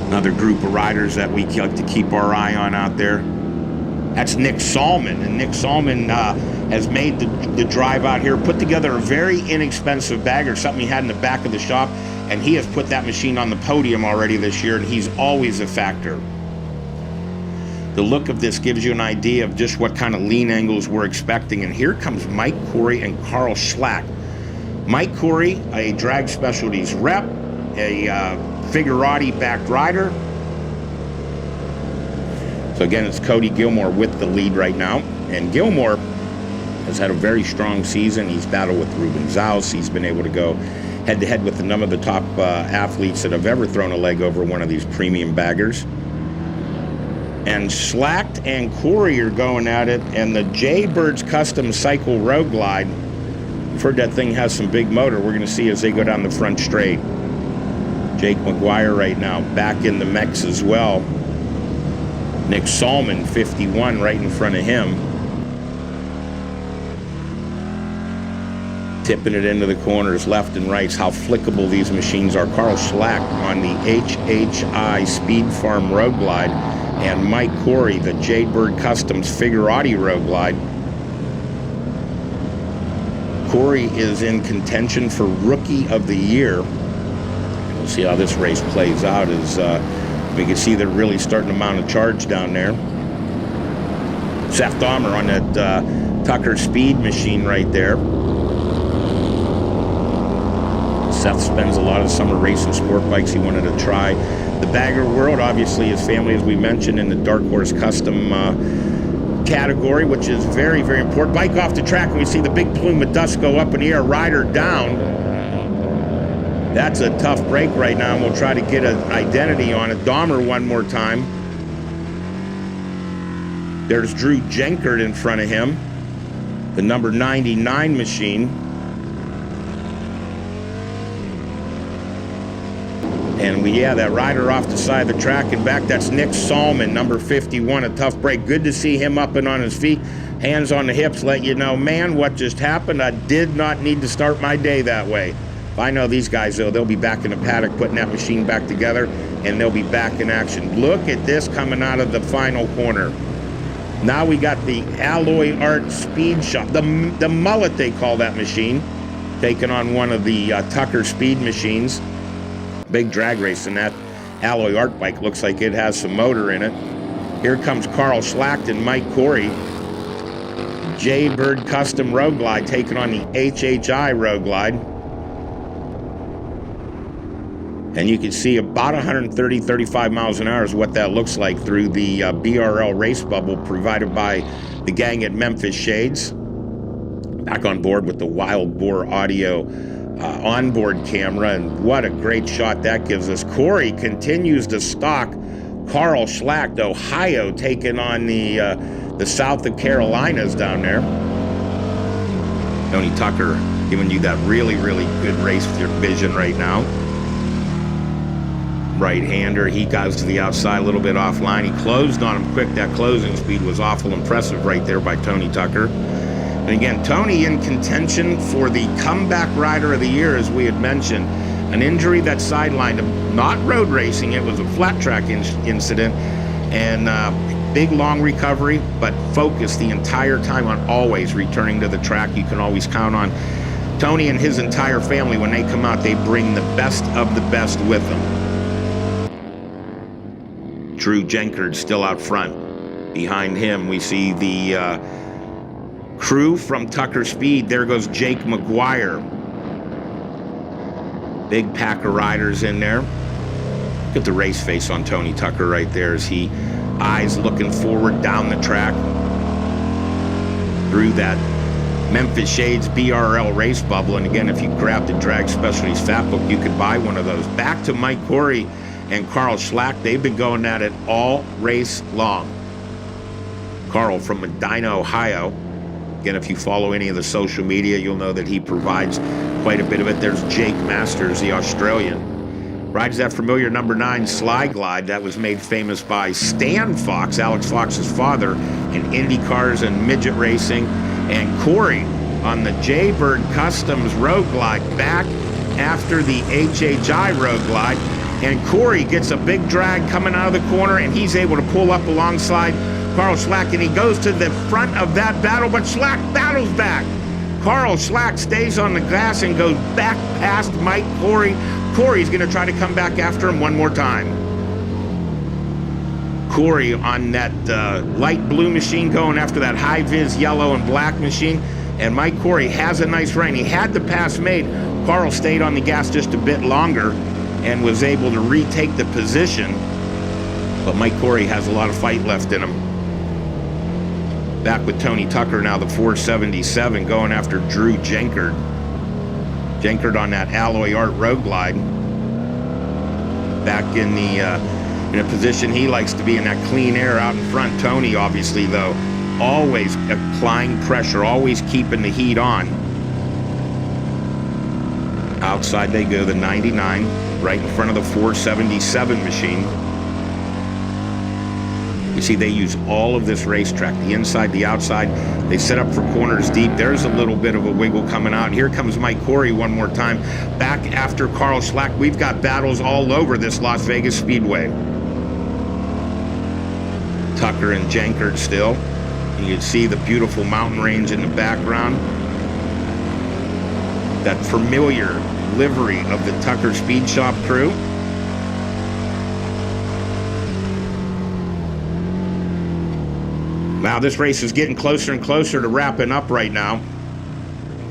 Another group of riders that we like to keep our eye on out there. That's Nick Salmon, and Nick Salmon has made the drive out here, put together a very inexpensive bagger, something he had in the back of the shop, and he has put that machine on the podium already this year, and he's always a factor. The look of this gives you an idea of just what kind of lean angles we're expecting, and here comes Mike Corey and Carl Schlack. Mike Corey, a Drag Specialties rep, a Figurati-backed rider. So again, it's Cody Gilmore with the lead right now. And Gilmore has had a very strong season. He's battled with Ruben Zaus. He's been able to go head-to-head with none of the top athletes that have ever thrown a leg over one of these premium baggers. And Slacked and Corey are going at it. And the Jaybirds Custom Cycle Road Glide, you've heard that thing has some big motor. We're going to see as they go down the front straight. Jake McGuire right now back in the mix as well. Nick Salmon, 51, right in front of him. Tipping it into the corners, left and rights, how flickable these machines are. Carl Schlack on the HHI Speed Farm Road Glide, and Mike Corey, the Jadebird Customs Figurati Road Glide. Corey is in contention for Rookie of the Year. We'll see how this race plays out as we can see they're really starting to mount a charge down there. Seth Dahmer on that Tucker Speed machine right there. Seth spends a lot of summer racing sport bikes. He wanted to try the bagger world. Obviously, his family, as we mentioned, in the Dark Horse Custom category, which is very, very important. Bike off the track, and we see the big plume of dust go up in the air, rider down. That's a tough break right now, and we'll try to get an identity on it. Dahmer one more time. There's Drew Jenkert in front of him, the number 99 machine. And that rider off the side of the track and back, that's Nick Salmon, number 51, a tough break. Good to see him up and on his feet, hands on the hips, let you know, man, what just happened? I did not need to start my day that way. If I know these guys, though, they'll be back in the paddock putting that machine back together, and they'll be back in action. Look at this coming out of the final corner. Now we got the Alloy Art Speed Shop, the mullet they call that machine, taking on one of the Tucker Speed machines. Big drag race in that Alloy Art bike. Looks like it has some motor in it. Here comes Carl Schlacht and Mike Corey. Jaybird Custom Road Glide taking on the HHI Road Glide. And you can see about 130, 35 miles an hour is what that looks like through the BRL race bubble provided by the gang at Memphis Shades. Back on board with the Wild Boar Audio onboard camera, and what a great shot that gives us. Corey continues to stalk Carl Schlacht, Ohio, taking on the South of Carolinas down there. Tony Tucker giving you that really, really good race vision right now. Right-hander, he goes to the outside a little bit offline. He closed on him quick. That closing speed was awful impressive right there by Tony Tucker. And again, Tony in contention for the comeback rider of the year, as we had mentioned. An injury that sidelined him, not road racing, it was a flat track incident, and big long recovery, but focused the entire time on always returning to the track. You can always count on Tony and his entire family. When they come out, they bring the best of the best with them. Drew Jenkard still out front. Behind him, we see the crew from Tucker Speed. There goes Jake McGuire. Big pack of riders in there. Look at the race face on Tony Tucker right there as he eyes looking forward down the track through that Memphis Shades BRL race bubble. And again, if you grab the Drag Specialties Fat Book, you could buy one of those. Back to Mike Corey and Carl Schlacht. They've been going at it all race long. Carl from Medina, Ohio. Again, if you follow any of the social media, you'll know that he provides quite a bit of it. There's Jake Masters, the Australian. Rides that familiar number 9 Sly Glide that was made famous by Stan Fox, Alex Fox's father, in Indy cars and midget racing. And Corey on the Jaybird Customs Road Glide back after the HHI Road Glide. And Corey gets a big drag coming out of the corner, and he's able to pull up alongside Carl Schlacht, and he goes to the front of that battle, but Schlacht battles back. Carl Schlacht stays on the grass and goes back past Mike Corey. Corey's going to try to come back after him one more time. Corey on that light blue machine going after that high-vis yellow and black machine, and Mike Corey has a nice run. He had the pass made. Carl stayed on the gas just a bit longer and was able to retake the position, but Mike Corey has a lot of fight left in him. Back with Tony Tucker now, the 477, going after Drew Jenkard. Jenkard on that Alloy Art Road Glide. Back in a position he likes to be, in that clean air out in front. Tony, obviously, though, always applying pressure, always keeping the heat on. Outside they go, the 99, right in front of the 477 machine. You see, they use all of this racetrack, the inside, the outside. They set up for corners deep. There's a little bit of a wiggle coming out. Here comes Mike Corey one more time. Back after Carl Schlacht. We've got battles all over this Las Vegas Speedway. Tucker and Jenkard still. You can see the beautiful mountain range in the background. That familiar livery of the Tucker Speed Shop crew. Now this race is getting closer and closer to wrapping up right now.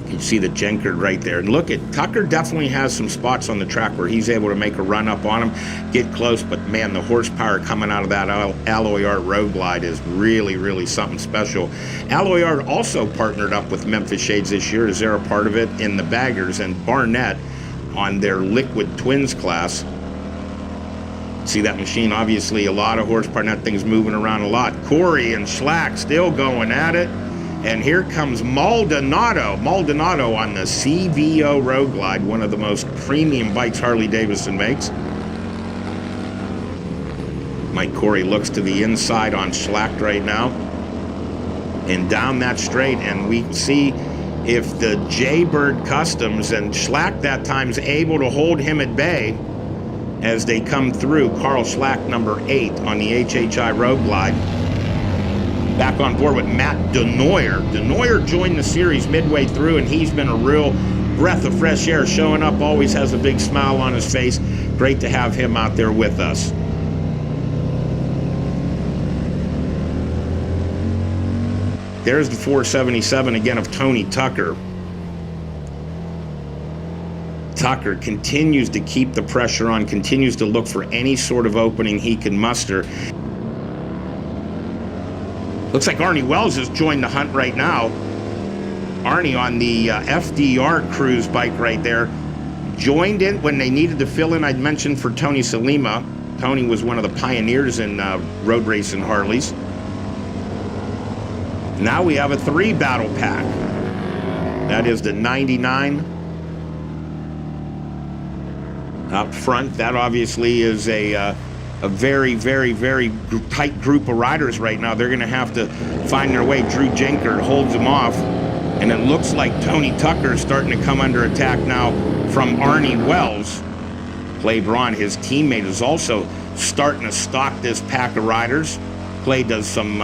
You can see the Jenkard right there. And look, Tucker definitely has some spots on the track where he's able to make a run up on him, get close, but man, the horsepower coming out of that Alloy Art Road Glide is really, really something special. Alloy Art also partnered up with Memphis Shades this year, as they're a part of it in the baggers, and Barnett on their Liquid Twins class. See that machine, obviously a lot of horsepower, and that thing's moving around a lot. Corey and Schlacht still going at it. And here comes Maldonado. Maldonado on the CVO Road Glide, one of the most premium bikes Harley-Davidson makes. Mike Corey looks to the inside on Schlacht right now. And down that straight, and we see if the Jaybird Customs and Schlacht that time's able to hold him at bay as they come through. Carl Schlacht, number 8 on the HHI Road Glide. Back on board with Matt Denoyer. Denoyer joined the series midway through, and he's been a real breath of fresh air, showing up, always has a big smile on his face. Great to have him out there with us. There's the 477 again of Tony Tucker. Tucker continues to keep the pressure on, continues to look for any sort of opening he can muster. Looks like Arnie Wells has joined the hunt right now. Arnie on the FDR cruise bike right there. Joined in when they needed to fill in, I'd mentioned, for Tony Salima. Tony was one of the pioneers in road racing Harleys. Now we have a 3 battle pack. That is the 99 up front. That obviously is a very, very, very tight group of riders right now. They're going to have to find their way. Drew Jenkert holds them off, and it looks like Tony Tucker is starting to come under attack now from Arnie Wells. Clay Braun, his teammate, is also starting to stalk this pack of riders. Clay does some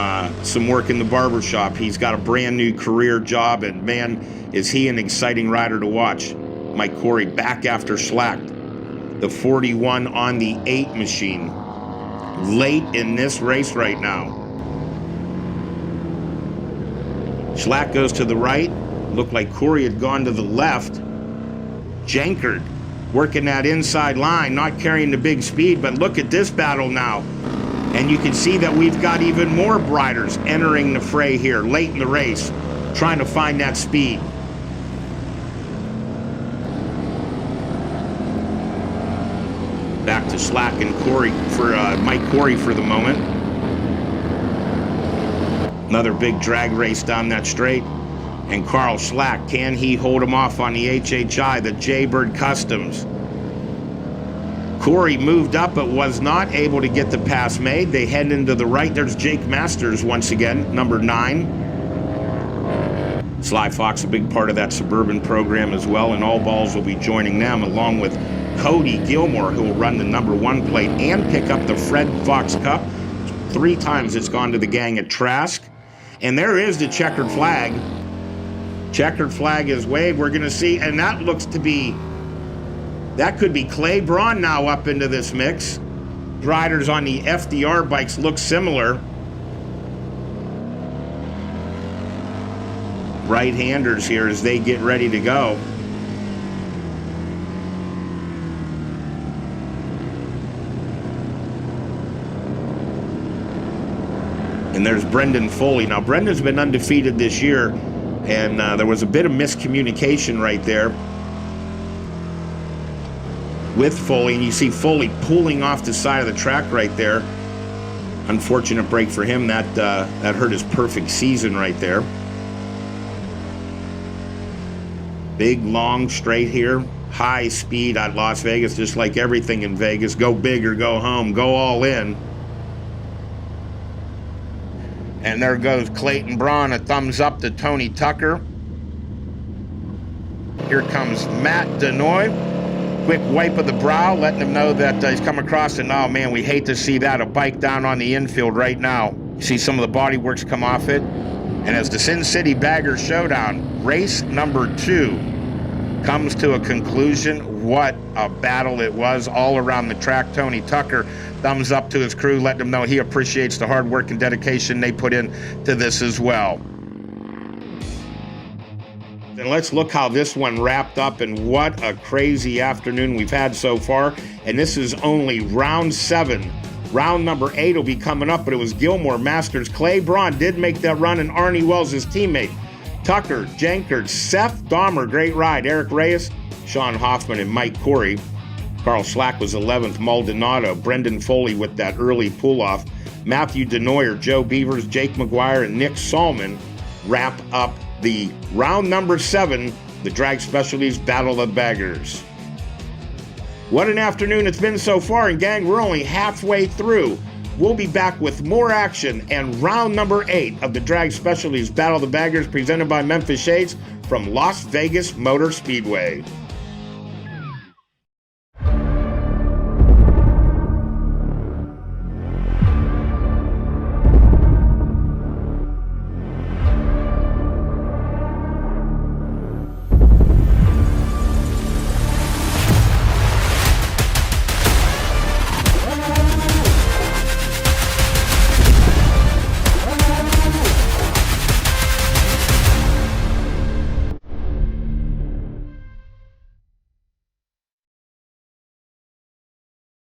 work in the barber shop. He's got a brand new career job, and man, is he an exciting rider to watch. Mike Corey back after Schlacht. The 41 on the 8 machine. Late in this race right now. Schlacht goes to the right. Looked like Corey had gone to the left. Jenkert working that inside line, not carrying the big speed, but look at this battle now. And you can see that we've got even more riders entering the fray here late in the race, trying to find that speed. Back to Schlacht and Corey for Mike Corey for the moment. Another big drag race down that straight. And Carl Schlacht, can he hold him off on the HHI, the Jaybird Customs? Corey moved up but was not able to get the pass made. They head into the right. There's Jake Masters once again, number 9. Sly Fox, a big part of that Suburban program as well, and All Balls will be joining them along with Cody Gilmore, who will run the number 1 plate and pick up the Fred Fox Cup. 3 times it's gone to the gang at Trask. And there is the checkered flag. Checkered flag is waved. We're going to see, and that looks to be, that could be Clay Braun now up into this mix. Riders on the FDR bikes look similar. Right-handers here as they get ready to go. And there's Brendan Foley. Now, Brendan's been undefeated this year, and there was a bit of miscommunication right there with Foley, and you see Foley pulling off the side of the track right there. Unfortunate break for him. That hurt his perfect season right there. Big, long straight here. High speed at Las Vegas, just like everything in Vegas. Go big or go home. Go all in. And there goes Clayton Braun, a thumbs up to Tony Tucker. Here comes Matt Denoy. Quick wipe of the brow, letting him know that he's come across it. Oh man, we hate to see that. A bike down on the infield right now. You see some of the body works come off it. And as the Sin City Bagger Showdown, race number 2 comes to a conclusion. What a battle it was all around the track. Tony Tucker, thumbs up to his crew, letting them know he appreciates the hard work and dedication they put in to this as well. Then let's look how this one wrapped up, and what a crazy afternoon we've had so far. And this is only round 7. Round number 8 will be coming up, but it was Gilmore, Masters. Clay Braun did make that run, and Arnie Wells, his teammate. Tucker, Jenkert, Seth Dahmer, great ride. Eric Reyes, Sean Hoffman, and Mike Corey. Carl Schlacht was 11th. Maldonado, Brendan Foley with that early pull-off. Matthew Denoyer, Joe Beavers, Jake McGuire, and Nick Salman wrap up the round number 7, the Drag Specialties Battle of the Baggers. What an afternoon it's been so far, and gang, we're only halfway through We'll be back with more action and round number 8 of the Drag Specialties Battle of the Baggers presented by Memphis Shades from Las Vegas Motor Speedway.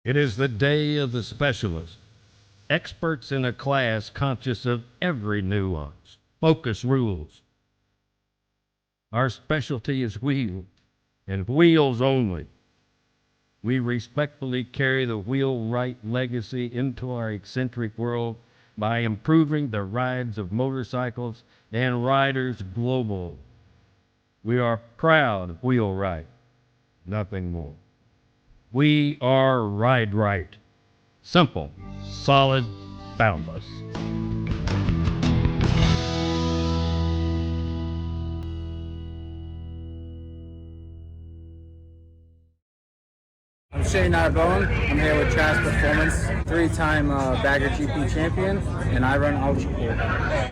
It is the day of the specialists, experts in a class conscious of every nuance, focus rules. Our specialty is wheels, and wheels only. We respectfully carry the wheelwright legacy into our eccentric world by improving the rides of motorcycles and riders global. We are proud of wheelwright, nothing more. We are Ride Right. Simple, solid, boundless. I'm Shane Narbone. I'm here with Trash Performance, 3-time Bagger GP champion, and I run Ultra Cool.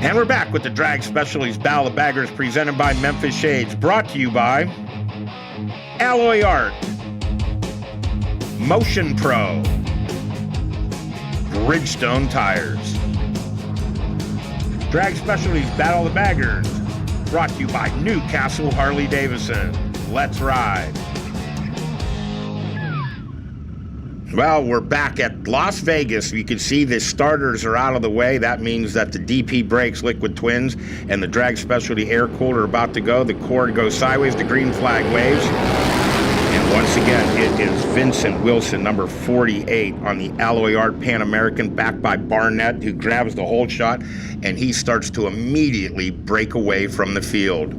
And we're back with the Drag Specialties Battle of Baggers presented by Memphis Shades, brought to you by Alloy Art, Motion Pro, Bridgestone Tires. Drag Specialties Battle of the Baggers, brought to you by Newcastle Harley-Davidson. Let's ride. Well, we're back at Las Vegas. You can see the starters are out of the way. That means that the DP Brakes Liquid Twins and the Drag Specialty Air Cooler are about to go. The cord goes sideways. The green flag waves. And once again, it is Vincent Wilson, number 48, on the Alloy Art Pan American, backed by Barnett, who grabs the hold shot, and he starts to immediately break away from the field.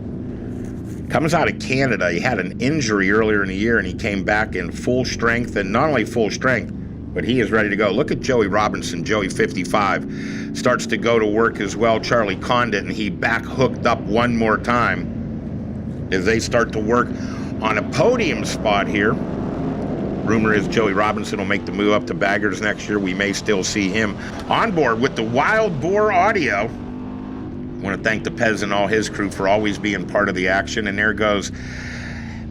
Comes out of Canada. He had an injury earlier in the year, and he came back in full strength, and not only full strength, but he is ready to go. Look at Joey Robinson, Joey 55, starts to go to work as well. Charlie Condit, and he back hooked up one more time as they start to work on a podium spot here. Rumor is Joey Robinson will make the move up to Baggers next year. We may still see him on board with the Wild Boar Audio. I want to thank the Pez and all his crew for always being part of the action. And there goes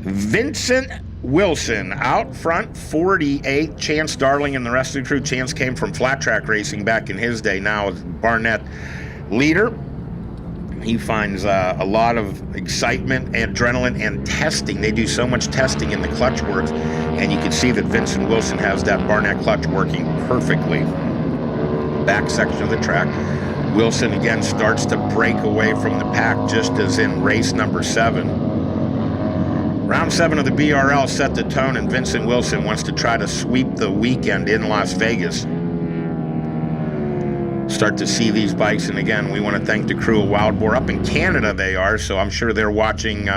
Vincent Wilson out front, 48. Chance Darling and the rest of the crew. Chance came from flat track racing back in his day. Now is Barnett leader. He finds a lot of excitement, adrenaline, and testing. They do so much testing in the clutch works, and you can see that Vincent Wilson has that Barnett clutch working perfectly. Back section of the track. Wilson again starts to break away from the pack, just as in race number 7. Round 7 of the BRL set the tone, and Vincent Wilson wants to try to sweep the weekend in Las Vegas. Start to see these bikes, and again, we want to thank the crew of Wild Boar. Up in Canada they are, so I'm sure they're watching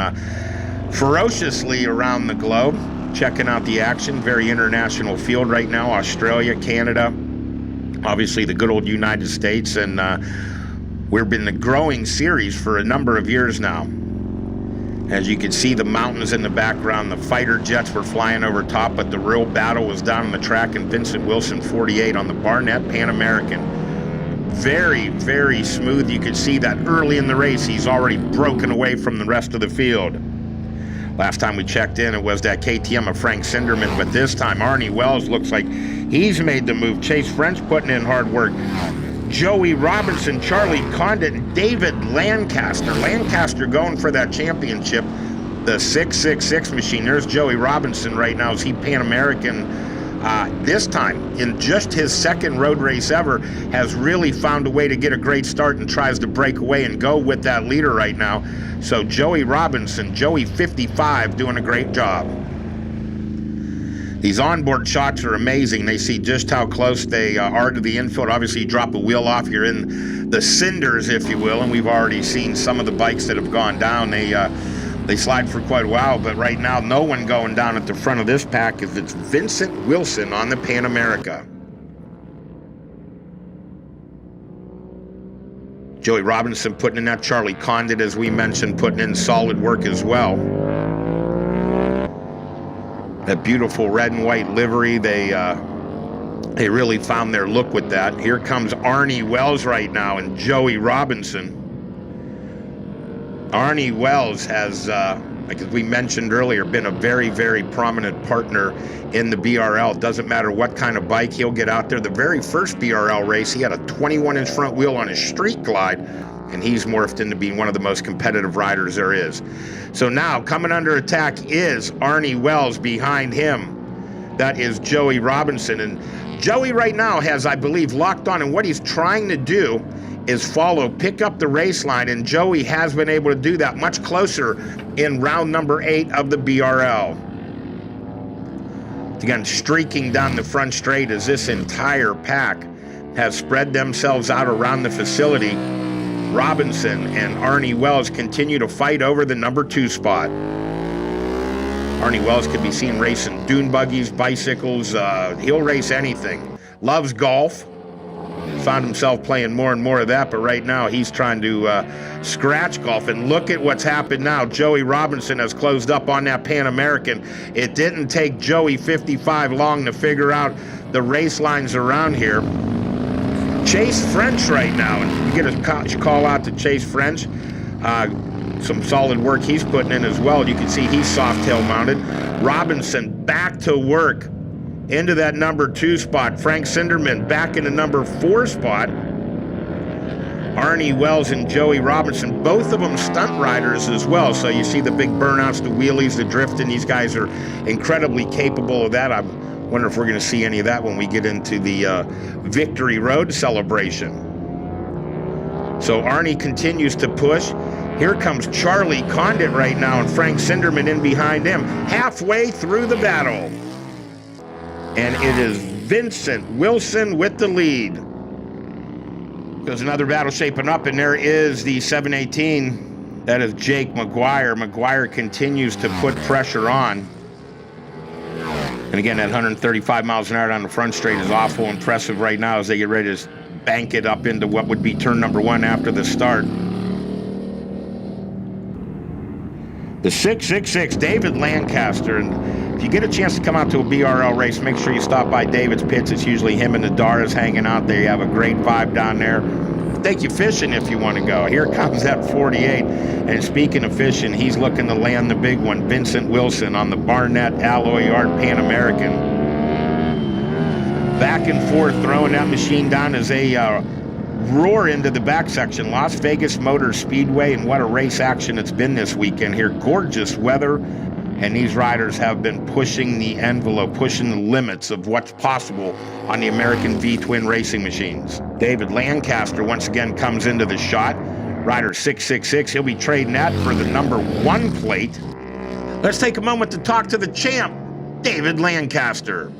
ferociously around the globe, checking out the action. Very international field right now. Australia, Canada, obviously the good old United States, and we've been a growing series for a number of years now. As you can see, the mountains in the background, the fighter jets were flying over top, but the real battle was down on the track, and Vincent Wilson, 48, on the Barnett Pan American. Very, very smooth. You could see that early in the race, he's already broken away from the rest of the field. Last time we checked in, it was that KTM of Frank Sinderman, but this time Arnie Wells looks like he's made the move. Chase French putting in hard work. Joey Robinson, Charlie Condit, and David Lancaster. Lancaster going for that championship, the 666 machine. There's Joey Robinson right now as he Pan American. This time, in just his second road race ever, has really found a way to get a great start and tries to break away and go with that leader right now. So Joey Robinson, Joey 55, doing a great job. These onboard shots are amazing. They see just how close they are to the infield. Obviously, you drop a wheel off, you're in the cinders, if you will, and we've already seen some of the bikes that have gone down. They slide for quite a while, but right now no one going down at the front of this pack is it's Vincent Wilson on the Pan America. Joey Robinson putting in that. Charlie Condit, as we mentioned, putting in solid work as well. That beautiful red and white livery, they really found their look with that. Here comes Arnie Wells right now and Joey Robinson. Arnie Wells has, like as we mentioned earlier, been a very, very prominent partner in the BRL. Doesn't matter what kind of bike, he'll get out there. The very first BRL race, he had a 21-inch front wheel on his street glide, and he's morphed into being one of the most competitive riders there is. So now, coming under attack is Arnie Wells. Behind him, that is Joey Robinson. And Joey right now has, I believe, locked on, and what he's trying to do is pick up the race line, and Joey has been able to do that much closer in round number 8 of the BRL. Again, streaking down the front straight as this entire pack has spread themselves out around the facility. Robinson and Arnie Wells continue to fight over the number 2 spot. Arnie Wells can be seen racing dune buggies, bicycles, he'll race anything. Loves golf. Found himself playing more and more of that, but right now he's trying to scratch golf. And look at what's happened now. Joey Robinson has closed up on that Pan American. It didn't take Joey 55 long to figure out the race lines around here. Chase French right now, and we get a call out to Chase French. Some solid work he's putting in as well. You can see he's soft tail mounted. Robinson back to work into that number 2 spot. Frank Sinderman back in the number 4 spot. Arnie Wells and Joey Robinson, both of them stunt riders as well. So you see the big burnouts, the wheelies, the drifting. These guys are incredibly capable of that. I wonder if we're going to see any of that when we get into the Victory Road celebration. So Arnie continues to push. Here comes Charlie Condit right now, and Frank Sinderman in behind him, halfway through the battle. And it is Vincent Wilson with the lead. There's another battle shaping up, and there is the 718. That is Jake McGuire. McGuire continues to put pressure on. And again, that 135 miles an hour down the front straight is awful impressive right now as they get ready to bank it up into what would be turn number 1 after the start. The 666, David Lancaster. And if you get a chance to come out to a BRL race, make sure you stop by David's pits. It's usually him and the Daras hanging out there. You have a great vibe down there. Take you fishing if you want to go. Here comes that 48. And speaking of fishing, he's looking to land the big one. Vincent Wilson on the Barnett Alloy Art Pan American. Back and forth, throwing that machine down as they roar into the back section. Las Vegas Motor Speedway, and what a race action it's been this weekend here. Gorgeous weather, and these riders have been pushing the envelope, pushing the limits of what's possible on the American V-twin racing machines. David Lancaster once again comes into the shot. Rider 666, he'll be trading that for the number 1 plate. Let's take a moment to talk to the champ, David Lancaster.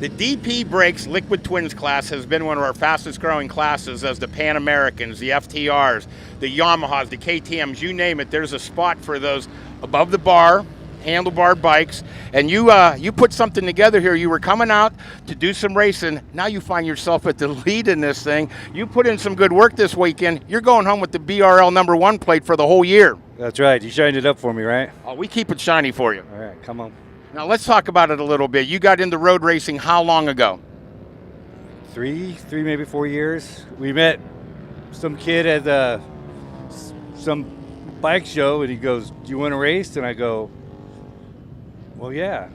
The DP Brakes Liquid Twins class has been one of our fastest growing classes as the Pan Americans, the FTRs, the Yamahas, the KTMs, you name it. There's a spot for those above the bar, handlebar bikes, and you put something together here. You were coming out to do some racing. Now you find yourself at the lead in this thing. You put in some good work this weekend. You're going home with the BRL number 1 plate for the whole year. That's right. You shined it up for me, right? Oh, we keep it shiny for you. All right, come on. Now let's talk about it a little bit. You got into road racing how long ago? Three, maybe 4 years. We met some kid at some bike show, and he goes, "Do you want to race?" And I go, "Well, yeah."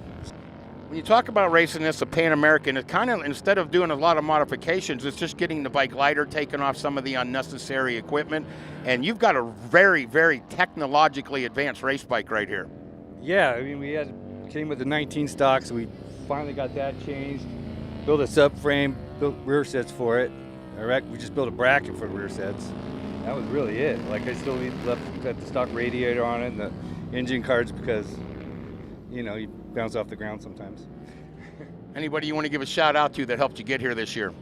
When you talk about racing this, a Pan American, it kind of, instead of doing a lot of modifications, it's just getting the bike lighter, taking off some of the unnecessary equipment, and you've got a very, very technologically advanced race bike right here. Yeah, I mean, came with the 19 stock, so we finally got that changed. Built a subframe, built rear sets for it. We just built a bracket for the rear sets. That was really it. Like, I still got the stock radiator on it and the engine cards because, you know, you bounce off the ground sometimes. Anybody you want to give a shout out to that helped you get here this year?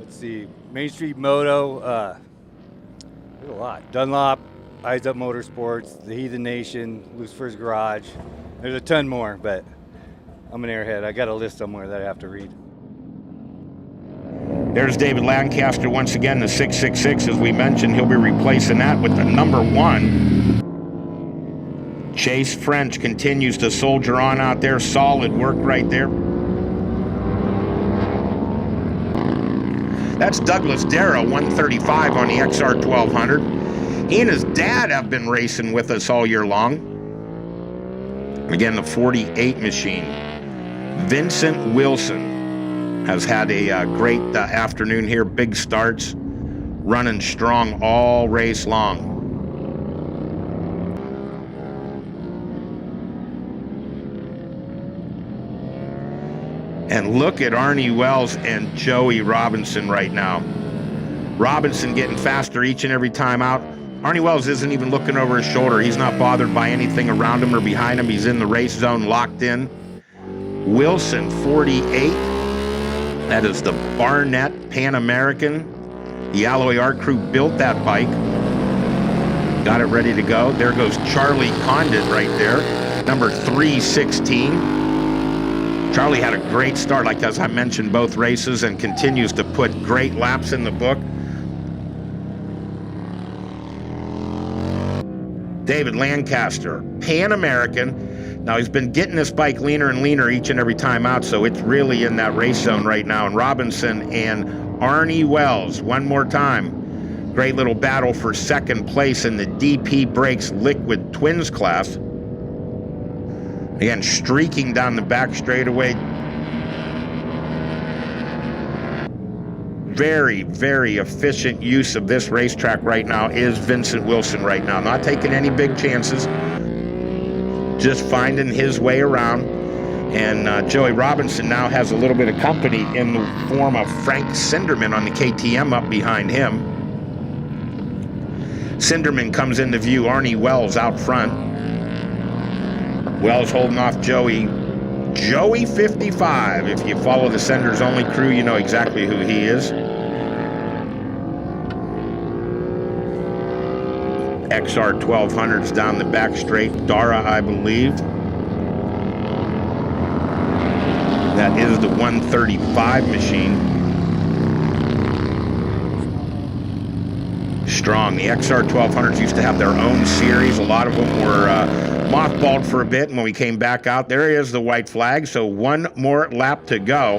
Let's see, Main Street Moto, There's a lot. Dunlop, Eyes Up Motorsports, The Heathen Nation, Lucifer's Garage. There's a ton more, but I'm an airhead. I got a list somewhere that I have to read. There's David Lancaster once again, the 666. As we mentioned, he'll be replacing that with the number 1. Chase French continues to soldier on out there. Solid work right there. That's Douglas Darrow, 135 on the XR 1200. He and his dad have been racing with us all year long. Again, the 48 machine. Vincent Wilson has had a great afternoon here. Big starts, running strong all race long. And look at Arnie Wells and Joey Robinson right now. Robinson getting faster each and every time out. Arnie Wells isn't even looking over his shoulder. He's not bothered by anything around him or behind him. He's in the race zone, locked in. Wilson, 48. That is the Barnett Pan American. The Alloy Art crew built that bike. Got it ready to go. There goes Charlie Condit right there, number 316. Charlie had a great start, like as I mentioned, both races, and continues to put great laps in the book. David Lancaster, Pan American. Now he's been getting this bike leaner and leaner each and every time out, so it's really in that race zone right now. And Robinson and Arnie Wells, one more time. Great little battle for second place in the DP Brakes Liquid Twins class. Again, streaking down the back straightaway. Very, very efficient use of this racetrack right now is Vincent Wilson right now. Not taking any big chances. Just finding his way around. And Joey Robinson now has a little bit of company in the form of Frank Sinderman on the KTM up behind him. Sinderman comes into view. Arnie Wells out front. Wells holding off Joey. Joey 55. If you follow the Senders Only crew, you know exactly who he is. XR 1200s down the back straight. Dara, I believe. That is the 135 machine. Strong. The XR 1200s used to have their own series. A lot of them were mothballed for a bit, and when we came back out, there is the white flag. So one more lap to go.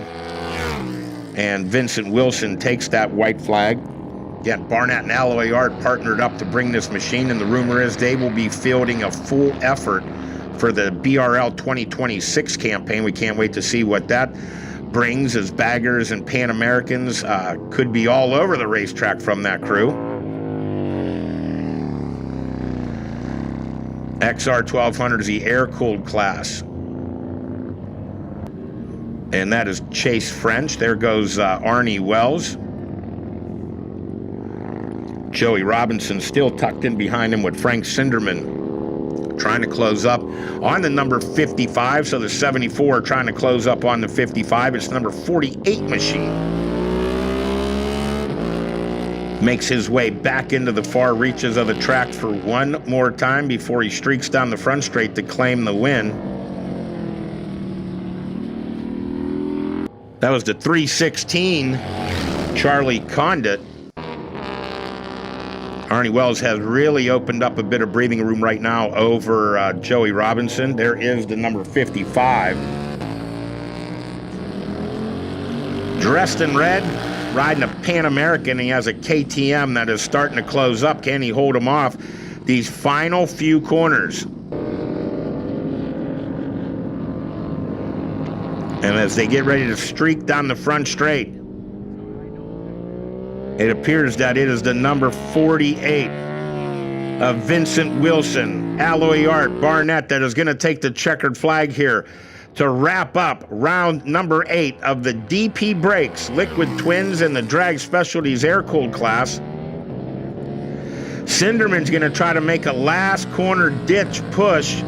And Vincent Wilson takes that white flag. Again, Barnett and Alloy Art partnered up to bring this machine, and the rumor is they will be fielding a full effort for the BRL 2026 campaign. We can't wait to see what that brings, as baggers and Pan Americans could be all over the racetrack from that crew. XR 1200 is the air-cooled class. And that is Chase French. There goes Arnie Wells. Joey Robinson still tucked in behind him with Frank Sinderman trying to close up on the number 55. So the 74 trying to close up on the 55. It's number 48 machine. Makes his way back into the far reaches of the track for one more time before he streaks down the front straight to claim the win. That was the 316, Charlie Condit. Arnie Wells has really opened up a bit of breathing room right now over Joey Robinson. There is the number 55. Dressed in red, riding a Pan American. He has a KTM that is starting to close up. Can he hold him off these final few corners? And as they get ready to streak down the front straight, it appears that it is the number 48 of Vincent Wilson, Alloy Art, Barnett, that is going to take the checkered flag here to wrap up round number 8 of the DP Brakes Liquid Twins and the Drag Specialties air-cooled class. Sinderman's going to try to make a last corner ditch push,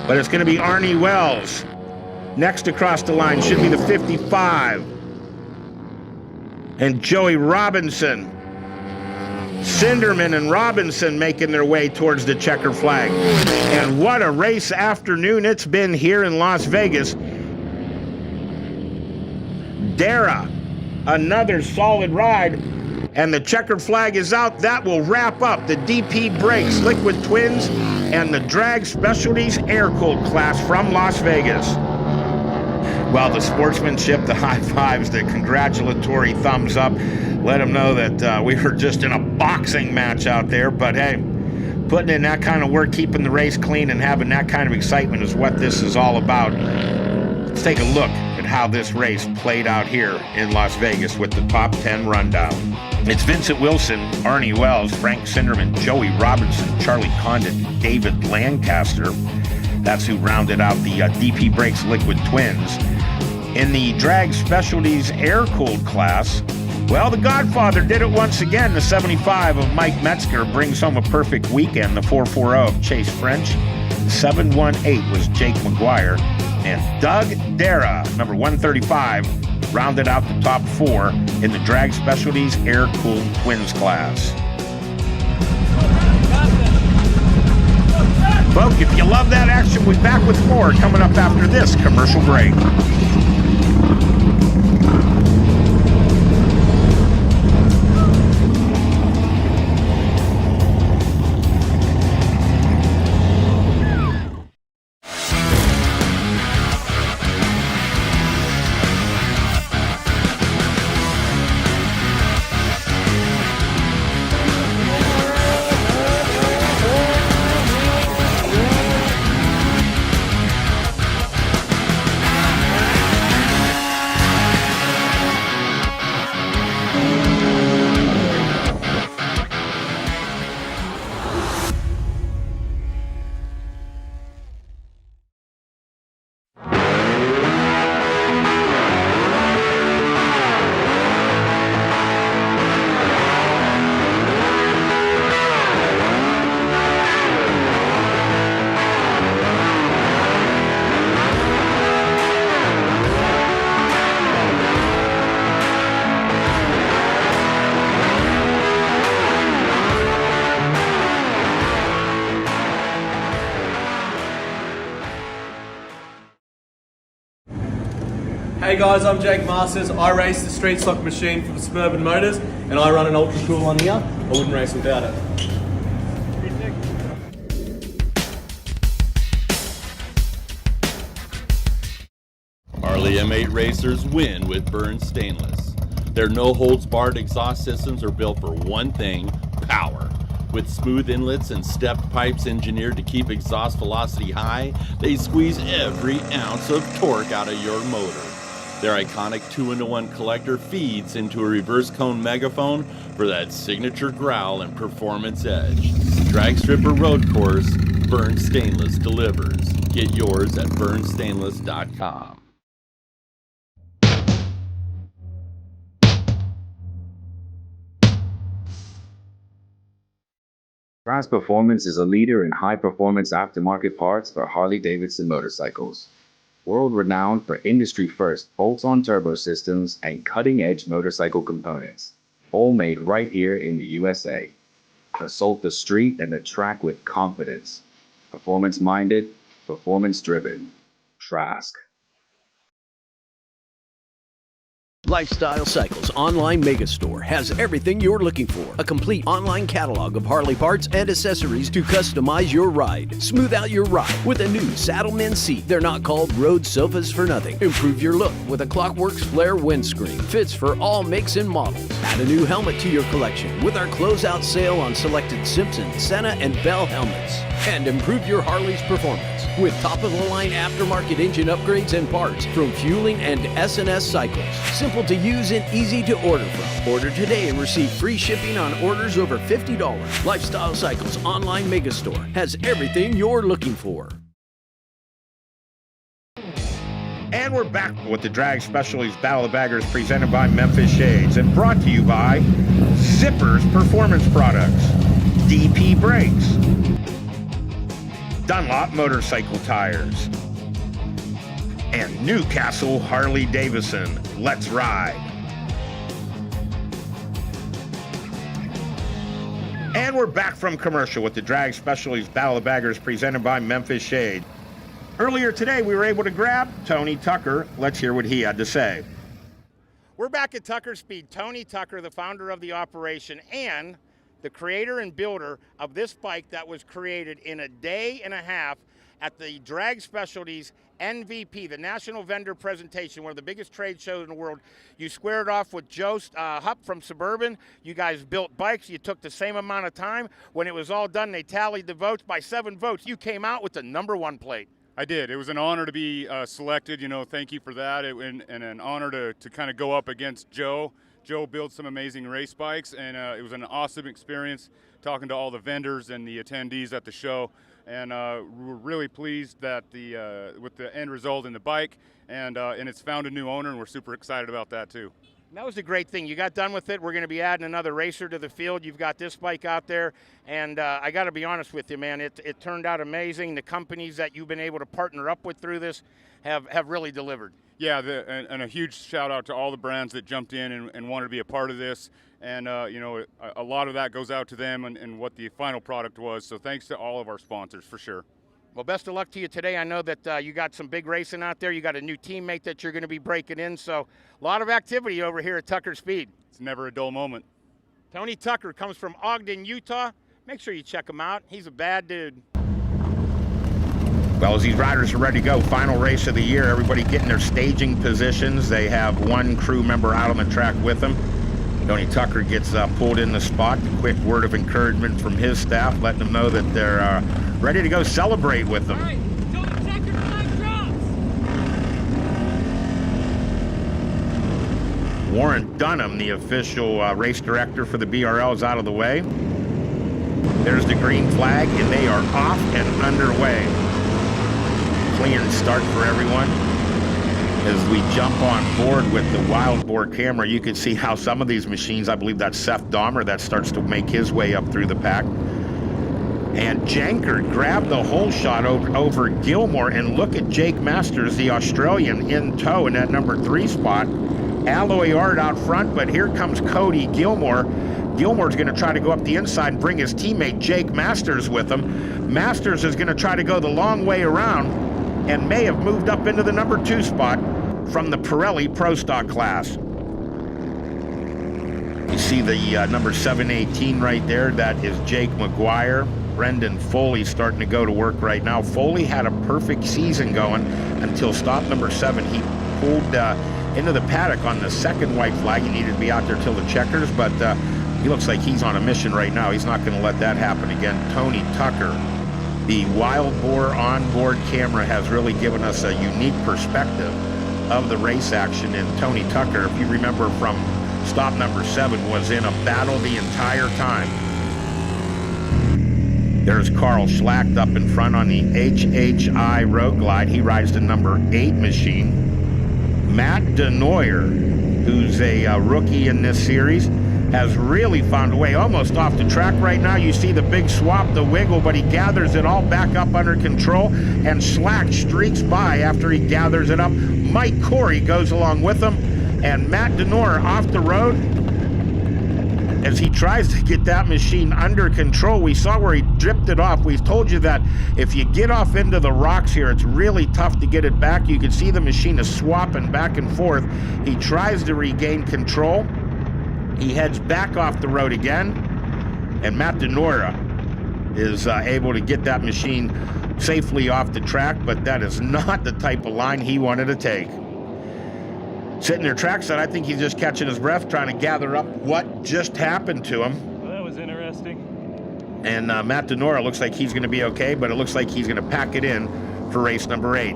but it's going to be Arnie Wells. Next across the line should be the 55. And Joey Robinson Sinderman and Robinson making their way towards the checker flag. And what a race afternoon it's been here in Las Vegas. Dara, another solid ride. And the checkered flag is out. That will wrap up the DP Brakes Liquid Twins and the Drag Specialties Air-Cooled class from Las Vegas. Well, the sportsmanship, the high fives, the congratulatory thumbs up, let them know that we were just in a boxing match out there. But hey, putting in that kind of work, keeping the race clean, and having that kind of excitement is what this is all about. Let's take a look at how this race played out here in Las Vegas with the top 10 rundown. It's Vincent Wilson, Arnie Wells, Frank Sinderman, Joey Robinson, Charlie Condon, David Lancaster. That's who rounded out the DP Brakes Liquid Twins. In the Drag Specialties Air-Cooled class, well, the Godfather did it once again. The 75 of Mike Metzger brings home a perfect weekend. The 440 of Chase French. The 718 was Jake McGuire. And Doug Dara, number 135, rounded out the top 4 in the Drag Specialties Air-Cooled Twins class. Folks, if you love that action, we'll be back with more coming up after this commercial break. Hey guys, I'm Jake Masters. I race the street stock machine for Suburban Motors, and I run an ultra cool on here. I wouldn't race without it. Harley M8 racers win with Burn Stainless. Their no-holds-barred exhaust systems are built for one thing: power. With smooth inlets and stepped pipes engineered to keep exhaust velocity high, they squeeze every ounce of torque out of your motor. Their iconic 2-in-1 collector feeds into a reverse cone megaphone for that signature growl and performance edge. Drag strip or road course, Burn Stainless delivers. Get yours at burnstainless.com. Trans Performance is a leader in high-performance aftermarket parts for Harley-Davidson motorcycles. World-renowned for industry-first bolt-on turbo systems and cutting-edge motorcycle components, all made right here in the USA. Assault the street and the track with confidence. Performance-minded, performance-driven. Trask. Lifestyle Cycles Online Megastore has everything you're looking for. A complete online catalog of Harley parts and accessories to customize your ride. Smooth out your ride with a new Saddlemen seat. They're not called road sofas for nothing. Improve your look with a Clockworks flare windscreen. Fits for all makes and models. Add a new helmet to your collection with our closeout sale on selected Simpson, Senna, and Bell helmets. And improve your Harley's performance with top-of-the-line aftermarket engine upgrades and parts from Fueling and S&S Cycles. Simple to use and easy to order from. Order today and receive free shipping on orders over $50. Lifestyle Cycles Online Megastore has everything you're looking for. And we're back with the Drag Specialties Battle of the Baggers presented by Memphis Shades and brought to you by Zippers Performance Products, DP Brakes, Dunlop Motorcycle Tires, and Newcastle Harley-Davidson. Let's ride. And we're back from commercial with the Drag Specialties Battle of the Baggers presented by Memphis Shade. Earlier today, we were able to grab Tony Tucker. Let's hear what he had to say. We're back at Tucker Speed. Tony Tucker, the founder of the operation and the creator and builder of this bike that was created in a day and a half at the Drag Specialties NVP, the National Vendor Presentation, one of the biggest trade shows in the world. You squared off with Joe Hupp from Suburban. You guys built bikes. You took the same amount of time. When it was all done, they tallied the votes. By 7 votes, you came out with the #1 plate. I did. It was an honor to be selected. You know, thank you for that. And an honor to kind of go up against Joe. Joe built some amazing race bikes, and it was an awesome experience talking to all the vendors and the attendees at the show. And we're really pleased that with the end result in the bike, and it's found a new owner, and we're super excited about that too. And that was the great thing. You got done with it. We're going to be adding another racer to the field. You've got this bike out there, and I got to be honest with you, man. It turned out amazing. The companies that you've been able to partner up with through this have really delivered. Yeah, and a huge shout out to all the brands that jumped in and wanted to be a part of this. And, you know, a lot of that goes out to them and what the final product was. So thanks to all of our sponsors, for sure. Well, best of luck to you today. I know that you got some big racing out there. You got a new teammate that you're going to be breaking in. So a lot of activity over here at Tucker Speed. It's never a dull moment. Tony Tucker comes from Ogden, Utah. Make sure you check him out. He's a bad dude. Well, as these riders are ready to go, final race of the year, everybody getting their staging positions. They have one crew member out on the track with them. Tony Tucker gets pulled in the spot. A quick word of encouragement from his staff, letting them know that they're ready to go celebrate with them. Right. Tony Tucker, 5 drops. Warren Dunham, the official race director for the BRL, is out of the way. There's the green flag, and they are off and underway. Clean start for everyone. As we jump on board with the wild boar camera, you can see how some of these machines, I believe that's Seth Dahmer, that starts to make his way up through the pack. And Jankard grabbed the whole shot over Gilmore, and look at Jake Masters, the Australian, in tow in that #3 spot. Alloy Art out front, but here comes Cody Gilmore. Gilmore's going to try to go up the inside and bring his teammate Jake Masters with him. Masters is going to try to go the long way around and may have moved up into the #2 spot from the Pirelli Pro Stock class. You see the number 718 right there. That is Jake McGuire. Brendan Foley starting to go to work right now. Foley had a perfect season going until stop number 7. He pulled into the paddock on the second white flag. He needed to be out there till the checkers, but he looks like he's on a mission right now. He's not going to let that happen again. Tony Tucker. The wild boar onboard camera has really given us a unique perspective of the race action. And Tony Tucker, if you remember from stop number 7, was in a battle the entire time. There's Carl Schlacht up in front on the HHI Road Glide. He rides the number 8 machine. Matt DeNoyer, who's a rookie in this series, has really found a way almost off the track right now. You see the big swap, the wiggle, but he gathers it all back up under control, and Schlacht streaks by after he gathers it up. Mike Corey goes along with him, and Matt DeNoyer off the road as he tries to get that machine under control. We saw where he dripped it off. We've told you that if you get off into the rocks here, it's really tough to get it back. You can see the machine is swapping back and forth. He tries to regain control. He heads back off the road again, and Matt DeNoyer is able to get that machine safely off the track, but that is not the type of line he wanted to take. Sitting there trackside, I think he's just catching his breath, trying to gather up what just happened to him. Well, that was interesting. And Matt DeNoyer looks like he's going to be okay, but it looks like he's going to pack it in for race number 8.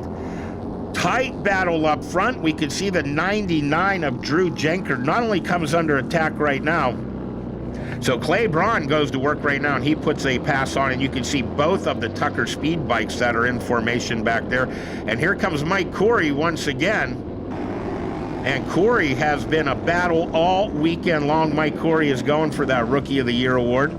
Tight battle up front. We can see the 99 of Drew Jankard not only comes under attack right now. So Clay Braun goes to work right now, and he puts a pass on, and you can see both of the Tucker speed bikes that are in formation back there. And here comes Mike Corey once again. And Corey has been a battle all weekend long. Mike Corey is going for that Rookie of the Year award.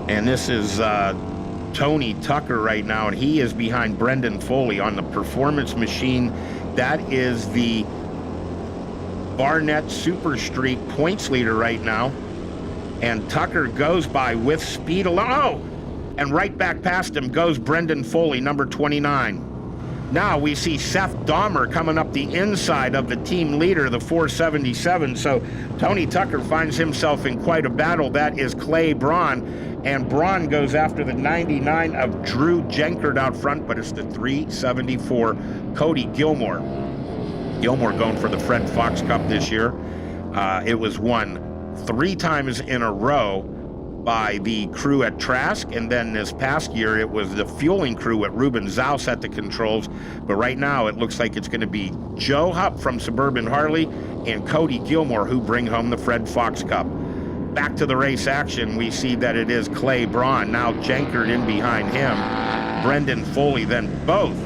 And this is Tony Tucker right now, and he is behind Brendan Foley on the performance machine. That is the Barnett Super Street points leader right now. And Tucker goes by with speed alone. Oh! And right back past him goes Brendan Foley, number 29. Now we see Seth Dahmer coming up the inside of the team leader, the 477. So Tony Tucker finds himself in quite a battle. That is Clay Braun. And Braun goes after the 99 of Drew Jenkard out front, but it's the 374 Cody Gilmore. Gilmore going for the Fred Fox Cup this year. It was won 3 times in a row by the crew at Trask, and then this past year it was the fueling crew at Ruben Zaus at the controls. But right now it looks like it's going to be Joe Hupp from Suburban Harley and Cody Gilmore who bring home the Fred Fox Cup. Back to the race action, we see that it is Clay Braun, now Jenkard in behind him, Brendan Foley, then both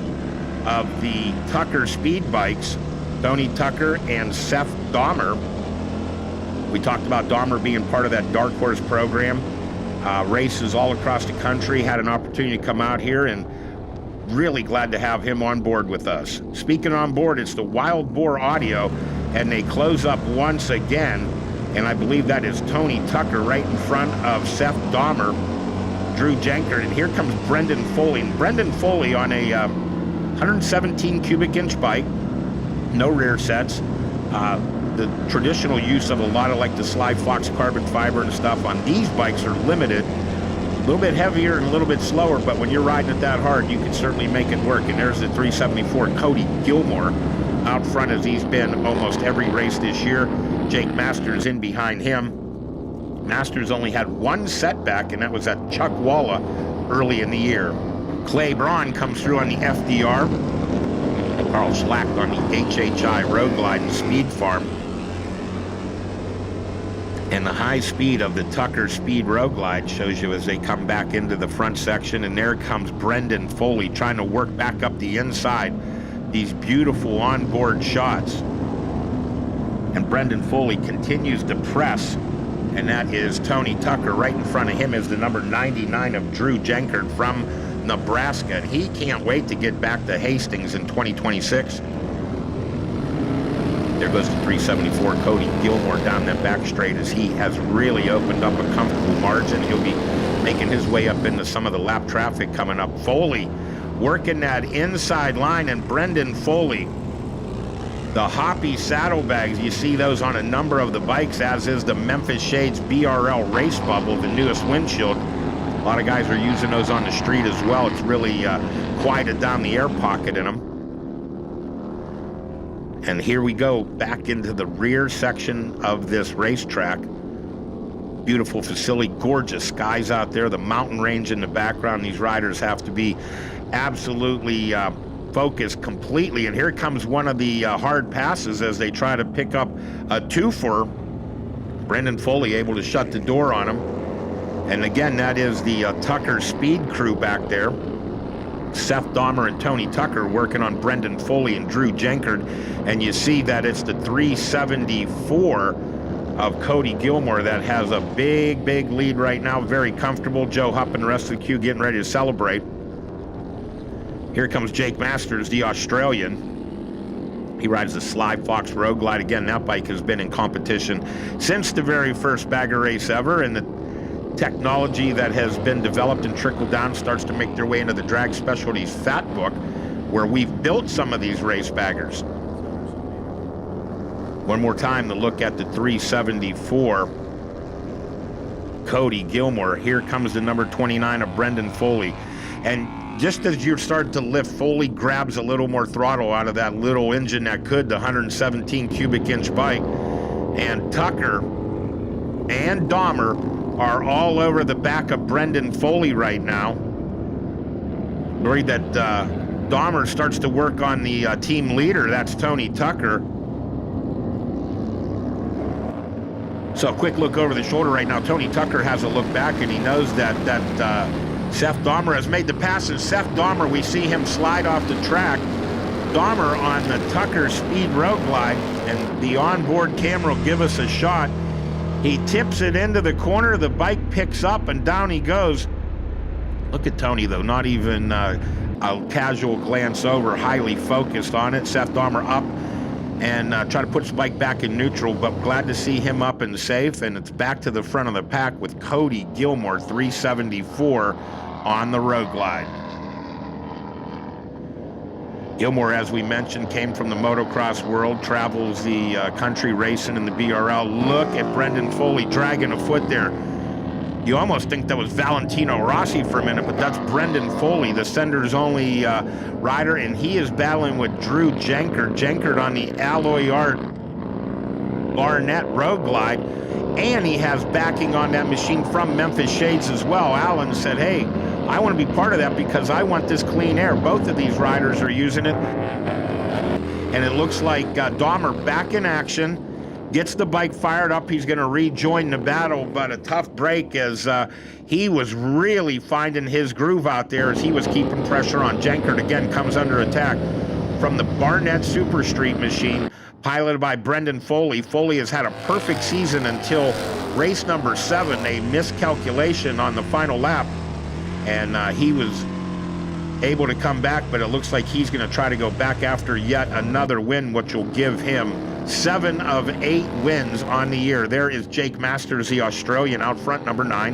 of the Tucker speed bikes, Tony Tucker and Seth Dahmer. We talked about Dahmer being part of that Dark Horse program. Races all across the country, had an opportunity to come out here, and really glad to have him on board with us. Speaking on board, it's the Wild Boar Audio, and they close up once again, and I believe that is Tony Tucker right in front of Seth Dahmer, Drew Jenkard, and here comes Brendan Foley. And Brendan Foley on a 117 cubic inch bike, no rear sets. The traditional use of a lot of like the Sly Fox carbon fiber and stuff on these bikes are limited. A little bit heavier and a little bit slower, but when you're riding it that hard, you can certainly make it work. And there's the 374 Cody Gilmore out front, as he's been almost every race this year. Jake Masters in behind him. Masters only had one setback, and that was at Chuck Walla early in the year. Clay Braun comes through on the FDR. Carl Schlacht on the HHI Road Glide and Speed Farm. And the high speed of the Tucker Speed Road Glide shows you as they come back into the front section. And there comes Brendan Foley trying to work back up the inside. These beautiful onboard shots. And Brendan Foley continues to press. And that is Tony Tucker. Right in front of him is the number 99 of Drew Jenkard from Nebraska. And he can't wait to get back to Hastings in 2026. There goes the 374 Cody Gilmore down that back straight as he has really opened up a comfortable margin. He'll be making his way up into some of the lap traffic coming up. Foley working that inside line, and Brendan Foley, the Hoppy saddlebags, you see those on a number of the bikes, as is the Memphis Shades BRL Race Bubble, the newest windshield. A lot of guys are using those on the street as well. It's really quieted down the air pocket in them. And here we go back into the rear section of this racetrack. Beautiful facility, gorgeous skies out there, the mountain range in the background. These riders have to be absolutely focused completely. And here comes one of the hard passes as they try to pick up a twofer. Brendan Foley able to shut the door on him. And again, that is the Tucker Speed crew back there. Seth Dahmer and Tony Tucker working on Brendan Foley and Drew Jenkard. And you see that it's the 374 of Cody Gilmore that has a big, big lead right now. Very comfortable. Joe Hupp and the rest of the queue getting ready to celebrate. Here comes Jake Masters, the Australian. He rides the Sly Fox Road Glide. Again, that bike has been in competition since the very first bagger race ever, and the technology that has been developed and trickled down starts to make their way into the Drag Specialties Fat Book, where we've built some of these race baggers. One more time to look at the 374 Cody Gilmore. Here comes the number 29 of Brendan Foley. And just as you're starting to lift, Foley grabs a little more throttle out of that little engine that could, the 117 cubic inch bike. And Tucker and Dahmer are all over the back of Brendan Foley right now. Worried that Dahmer starts to work on the team leader. That's Tony Tucker. So a quick look over the shoulder right now. Tony Tucker has a look back, and he knows that Seth Dahmer has made the pass. And Seth Dahmer, we see him slide off the track. Dahmer on the Tucker Speed Road Glide, and the onboard camera will give us a shot. He tips it into the corner, the bike picks up, and down he goes. Look at Tony, though, not even a casual glance over, highly focused on it. Seth Dahmer up and try to put his bike back in neutral, but glad to see him up and safe, and it's back to the front of the pack with Cody Gilmore, 374 on the Road Glide. Gilmore, as we mentioned, came from the motocross world, travels the country racing in the BRL. Look at Brendan Foley dragging a foot there. You almost think that was Valentino Rossi for a minute, but that's Brendan Foley, the Sender's only rider, and he is battling with Drew Jenkard. Jenkard on the Alloy Art Barnett Road Glide, and he has backing on that machine from Memphis Shades as well. Alan said, hey, I want to be part of that because I want this clean air. Both of these riders are using it, and it looks like Dahmer back in action. Gets the bike fired up. He's going to rejoin the battle, but a tough break as he was really finding his groove out there as he was keeping pressure on. Jenkard again comes under attack from the Barnett Super Street machine, piloted by Brendan Foley. Foley has had a perfect season until race number 7, a miscalculation on the final lap, and he was able to come back, but it looks like he's going to try to go back after yet another win, which will give him 7 of 8 wins on the year. There is Jake Masters, the Australian, out front, number 9.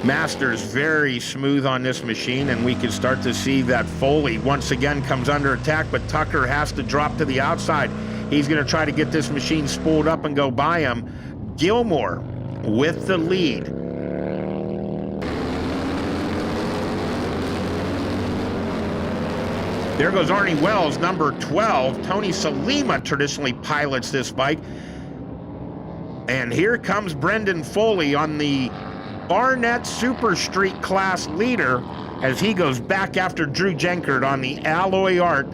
Masters very smooth on this machine, and we can start to see that Foley once again comes under attack, but Tucker has to drop to the outside. He's going to try to get this machine spooled up and go by him. Gilmore with the lead. There goes Arnie Wells, number 12. Tony Salima traditionally pilots this bike. And here comes Brendan Foley on the Barnett Super Street class leader as he goes back after Drew Jenkard on the Alloy Art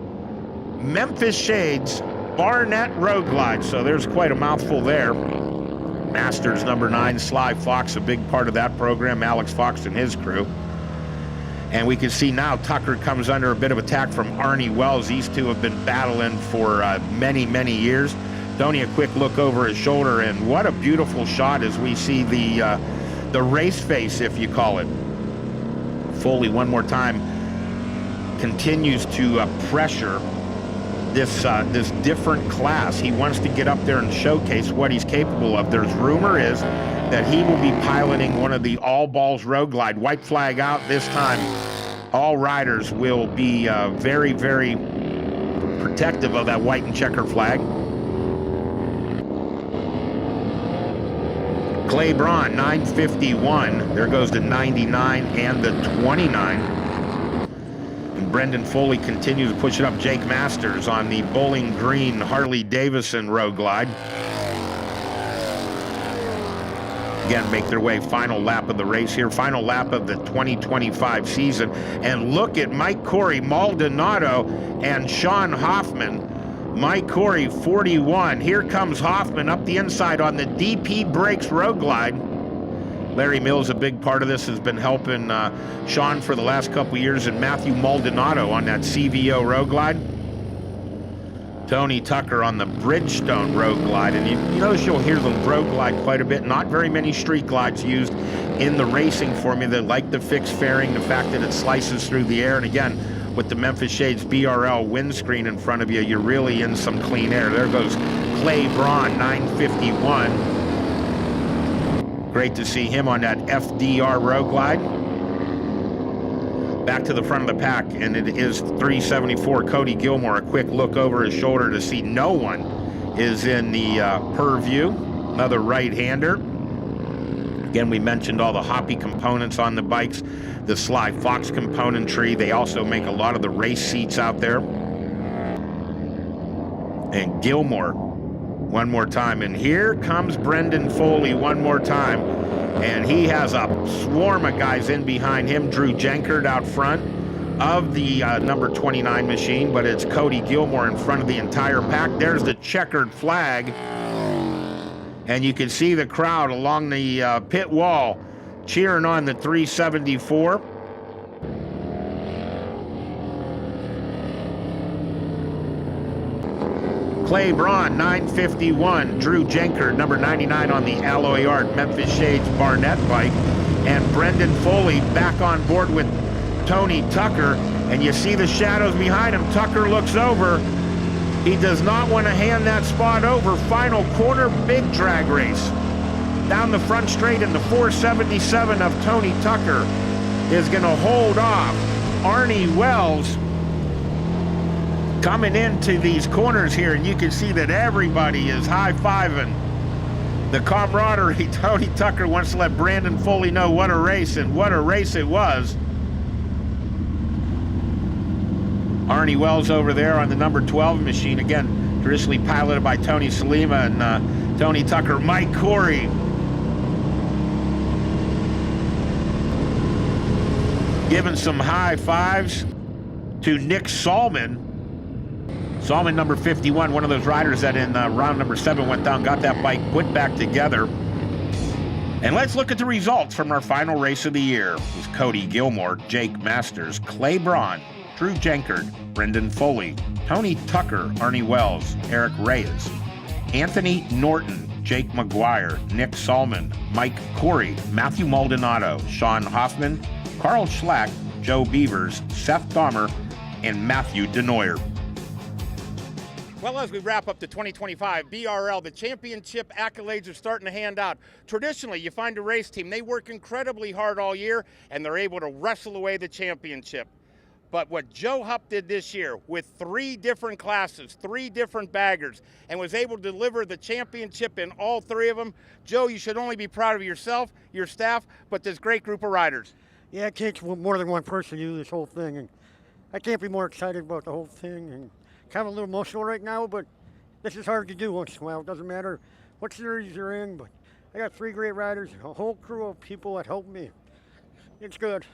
Memphis Shades Barnett Road Glide. So there's quite a mouthful there. Masters, number 9. Sly Fox, a big part of that program. Alex Fox and his crew. And we can see now Tucker comes under a bit of attack from Arnie Wells. These two have been battling for many, many years. Tony, a quick look over his shoulder, and what a beautiful shot as we see the race face, if you call it. Foley, one more time, continues to pressure this different class. He wants to get up there and showcase what he's capable of. There's rumor is that he will be piloting one of the all balls road glide. White flag out this time. All riders will be very, very protective of that white and checker flag. Clay Braun, 951. There goes the 99 and the 29. And Brendan Foley continues to push it up. Jake Masters on the Bowling Green Harley Davidson road glide. Again, make their way, final lap of the race here, final lap of the 2025 season. And look at Mike Corey, Maldonado, and Sean Hoffman. Mike Corey, 41. Here comes Hoffman up the inside on the DP Brakes road glide. Larry Mills, a big part of this, has been helping Sean for the last couple years, and Matthew Maldonado on that CVO road glide. Tony Tucker on the Bridgestone road glide, and you notice you'll hear the road glide quite a bit. Not very many street glides used in the racing formula. They like the fixed fairing, the fact that it slices through the air, and again, with the Memphis Shades BRL windscreen in front of you, you're really in some clean air. There goes Clay Braun, 951. Great to see him on that FDR road glide. Back to the front of the pack, and it is 374 Cody Gilmore. A quick look over his shoulder to see no one is in the purview. Another right-hander. Again, we mentioned all the Hoppy components on the bikes, the Sly Fox componentry. They also make a lot of the race seats out there. And Gilmore, one more time. And here comes Brendan Foley one more time. And he has a swarm of guys in behind him. Drew Jenkard out front of the number 29 machine, but it's Cody Gilmore in front of the entire pack. There's the checkered flag. And you can see the crowd along the pit wall cheering on the 374. Clay Braun, 951. Drew Jenkard, number 99 on the Alloy Art Memphis Shades Barnett bike. And Brendan Foley back on board with Tony Tucker. And you see the shadows behind him. Tucker looks over. He does not want to hand that spot over. Final corner, big drag race. Down the front straight in the 477 of Tony Tucker is going to hold off Arnie Wells coming into these corners here, and you can see that everybody is high-fiving the camaraderie. Tony Tucker wants to let Brandon Foley know what a race, and what a race it was. Arnie Wells over there on the number 12 machine, again, traditionally piloted by Tony Salima and Tony Tucker. Mike Corey giving some high fives to Nick Salman. Salman, number 51, one of those riders that in round number 7 went down, got that bike put back together. And let's look at the results from our final race of the year. It was Cody Gilmore, Jake Masters, Clay Braun, Drew Jenkard, Brendan Foley, Tony Tucker, Arnie Wells, Eric Reyes, Anthony Norton, Jake McGuire, Nick Salman, Mike Corey, Matthew Maldonado, Sean Hoffman, Carl Schlack, Joe Beavers, Seth Dahmer, and Matthew Denoyer. Well, as we wrap up the 2025 BRL, the championship accolades are starting to hand out. Traditionally, you find a race team, they work incredibly hard all year, and they're able to wrestle away the championship. But what Joe Hupp did this year with 3 different classes, 3 different baggers, and was able to deliver the championship in all 3 of them, Joe, you should only be proud of yourself, your staff, but this great group of riders. Yeah, it takes more than one person to do this whole thing, and I can't be more excited about the whole thing. And kind of a little emotional right now, but this is hard to do once in a while. It doesn't matter what series you're in, but I got 3 great riders, a whole crew of people that help me. It's good.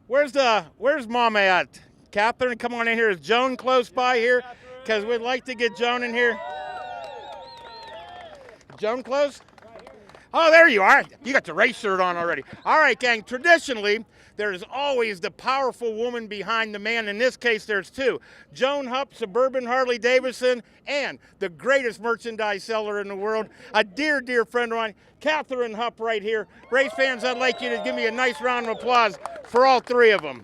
Where's Mama at? Catherine, come on in here. Is Joan close by here? Because we'd like to get Joan in here. Joan close? Oh, there you are. You got the race shirt on already. All right, gang. Traditionally, there's always the powerful woman behind the man. In this case, there's 2. Joan Hupp, Suburban Harley Davidson, and the greatest merchandise seller in the world, a dear, dear friend of mine, Catherine Hupp right here. Race fans, I'd like you to give me a nice round of applause for all 3 of them.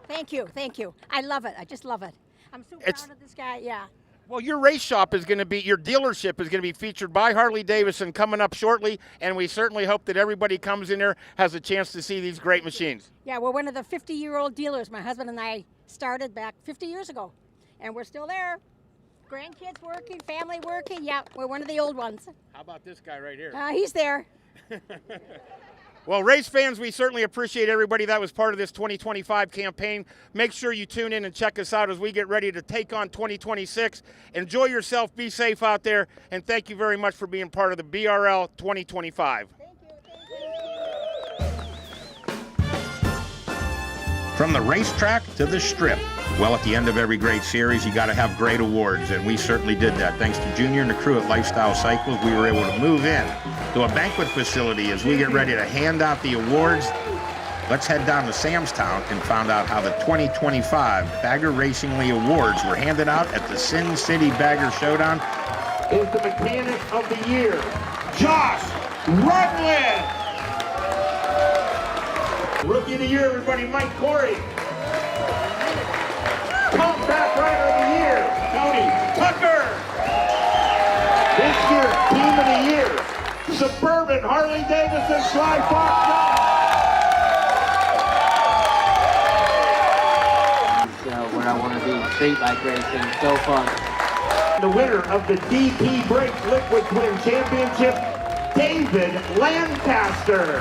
Thank you, thank you. I love it. I just love it. I'm so proud of this guy, yeah. Well, your race shop is going to be, your dealership is going to be featured by Harley Davidson coming up shortly, and we certainly hope that everybody comes in there, has a chance to see these great machines. Yeah, we're one of the 50-year-old dealers. My husband and I started back 50 years ago, and we're still there. Grandkids working, family working, yeah, we're one of the old ones. How about this guy right here? He's there. Well, race fans, we certainly appreciate everybody that was part of this 2025 campaign. Make sure you tune in and check us out as we get ready to take on 2026. Enjoy yourself, be safe out there, and thank you very much for being part of the BRL 2025. From the racetrack to the strip. Well, at the end of every great series, you got to have great awards, and we certainly did that. Thanks to Junior and the crew at Lifestyle Cycles, we were able to move in to a banquet facility as we get ready to hand out the awards. Let's head down to Samstown and find out how the 2025 Bagger Racing League Awards were handed out at the Sin City Bagger Showdown. Is the mechanic of the year, Josh Rudlin. Rookie of the year, everybody, Mike Corey. Comeback rider of the year, Tony Tucker. This year, team of the year, Suburban Harley Davidson Sly Fox. Where I want to be, street bike racing, so fun. The winner of the DP Brakes Liquid Twin Championship, David Lancaster.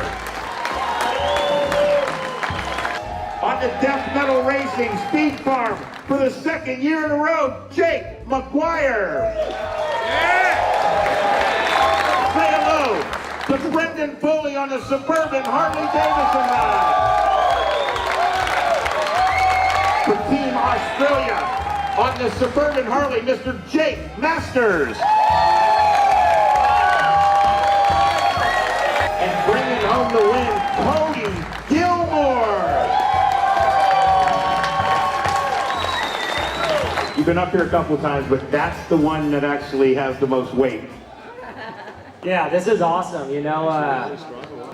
On the Death Metal Racing Speed Farm for the 2nd year in a row, Jake McGuire. Yeah. Say hello to Brendan Foley on the Suburban Harley Davidson ride. For Team Australia on the Suburban Harley, Mr. Jake Masters. And bringing home the win, Cody Gilmore. You've been up here a couple times, but that's the one that actually has the most weight. Yeah, this is awesome. You know,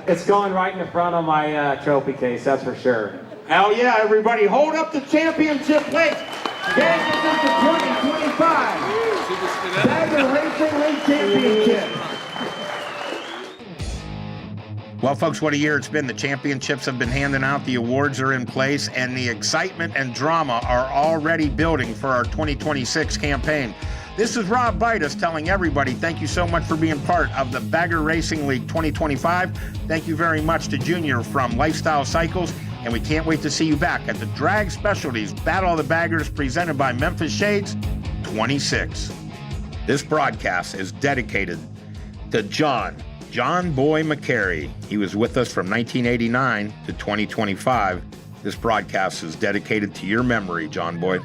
it's going right in the front of my trophy case, that's for sure. Hell yeah, everybody. Hold up the championship plates. Gang, this is the 2025 Bagger Racing League Championship. Well, folks, what a year it's been. The championships have been handing out, the awards are in place, and the excitement and drama are already building for our 2026 campaign. This is Rob Bitus telling everybody thank you so much for being part of the Bagger Racing League 2025. Thank you very much to Junior from Lifestyle Cycles, and we can't wait to see you back at the Drag Specialties Battle of the Baggers presented by Memphis Shades 26. This broadcast is dedicated to John Boy McCary. He was with us from 1989 to 2025. This broadcast is dedicated to your memory, John Boy.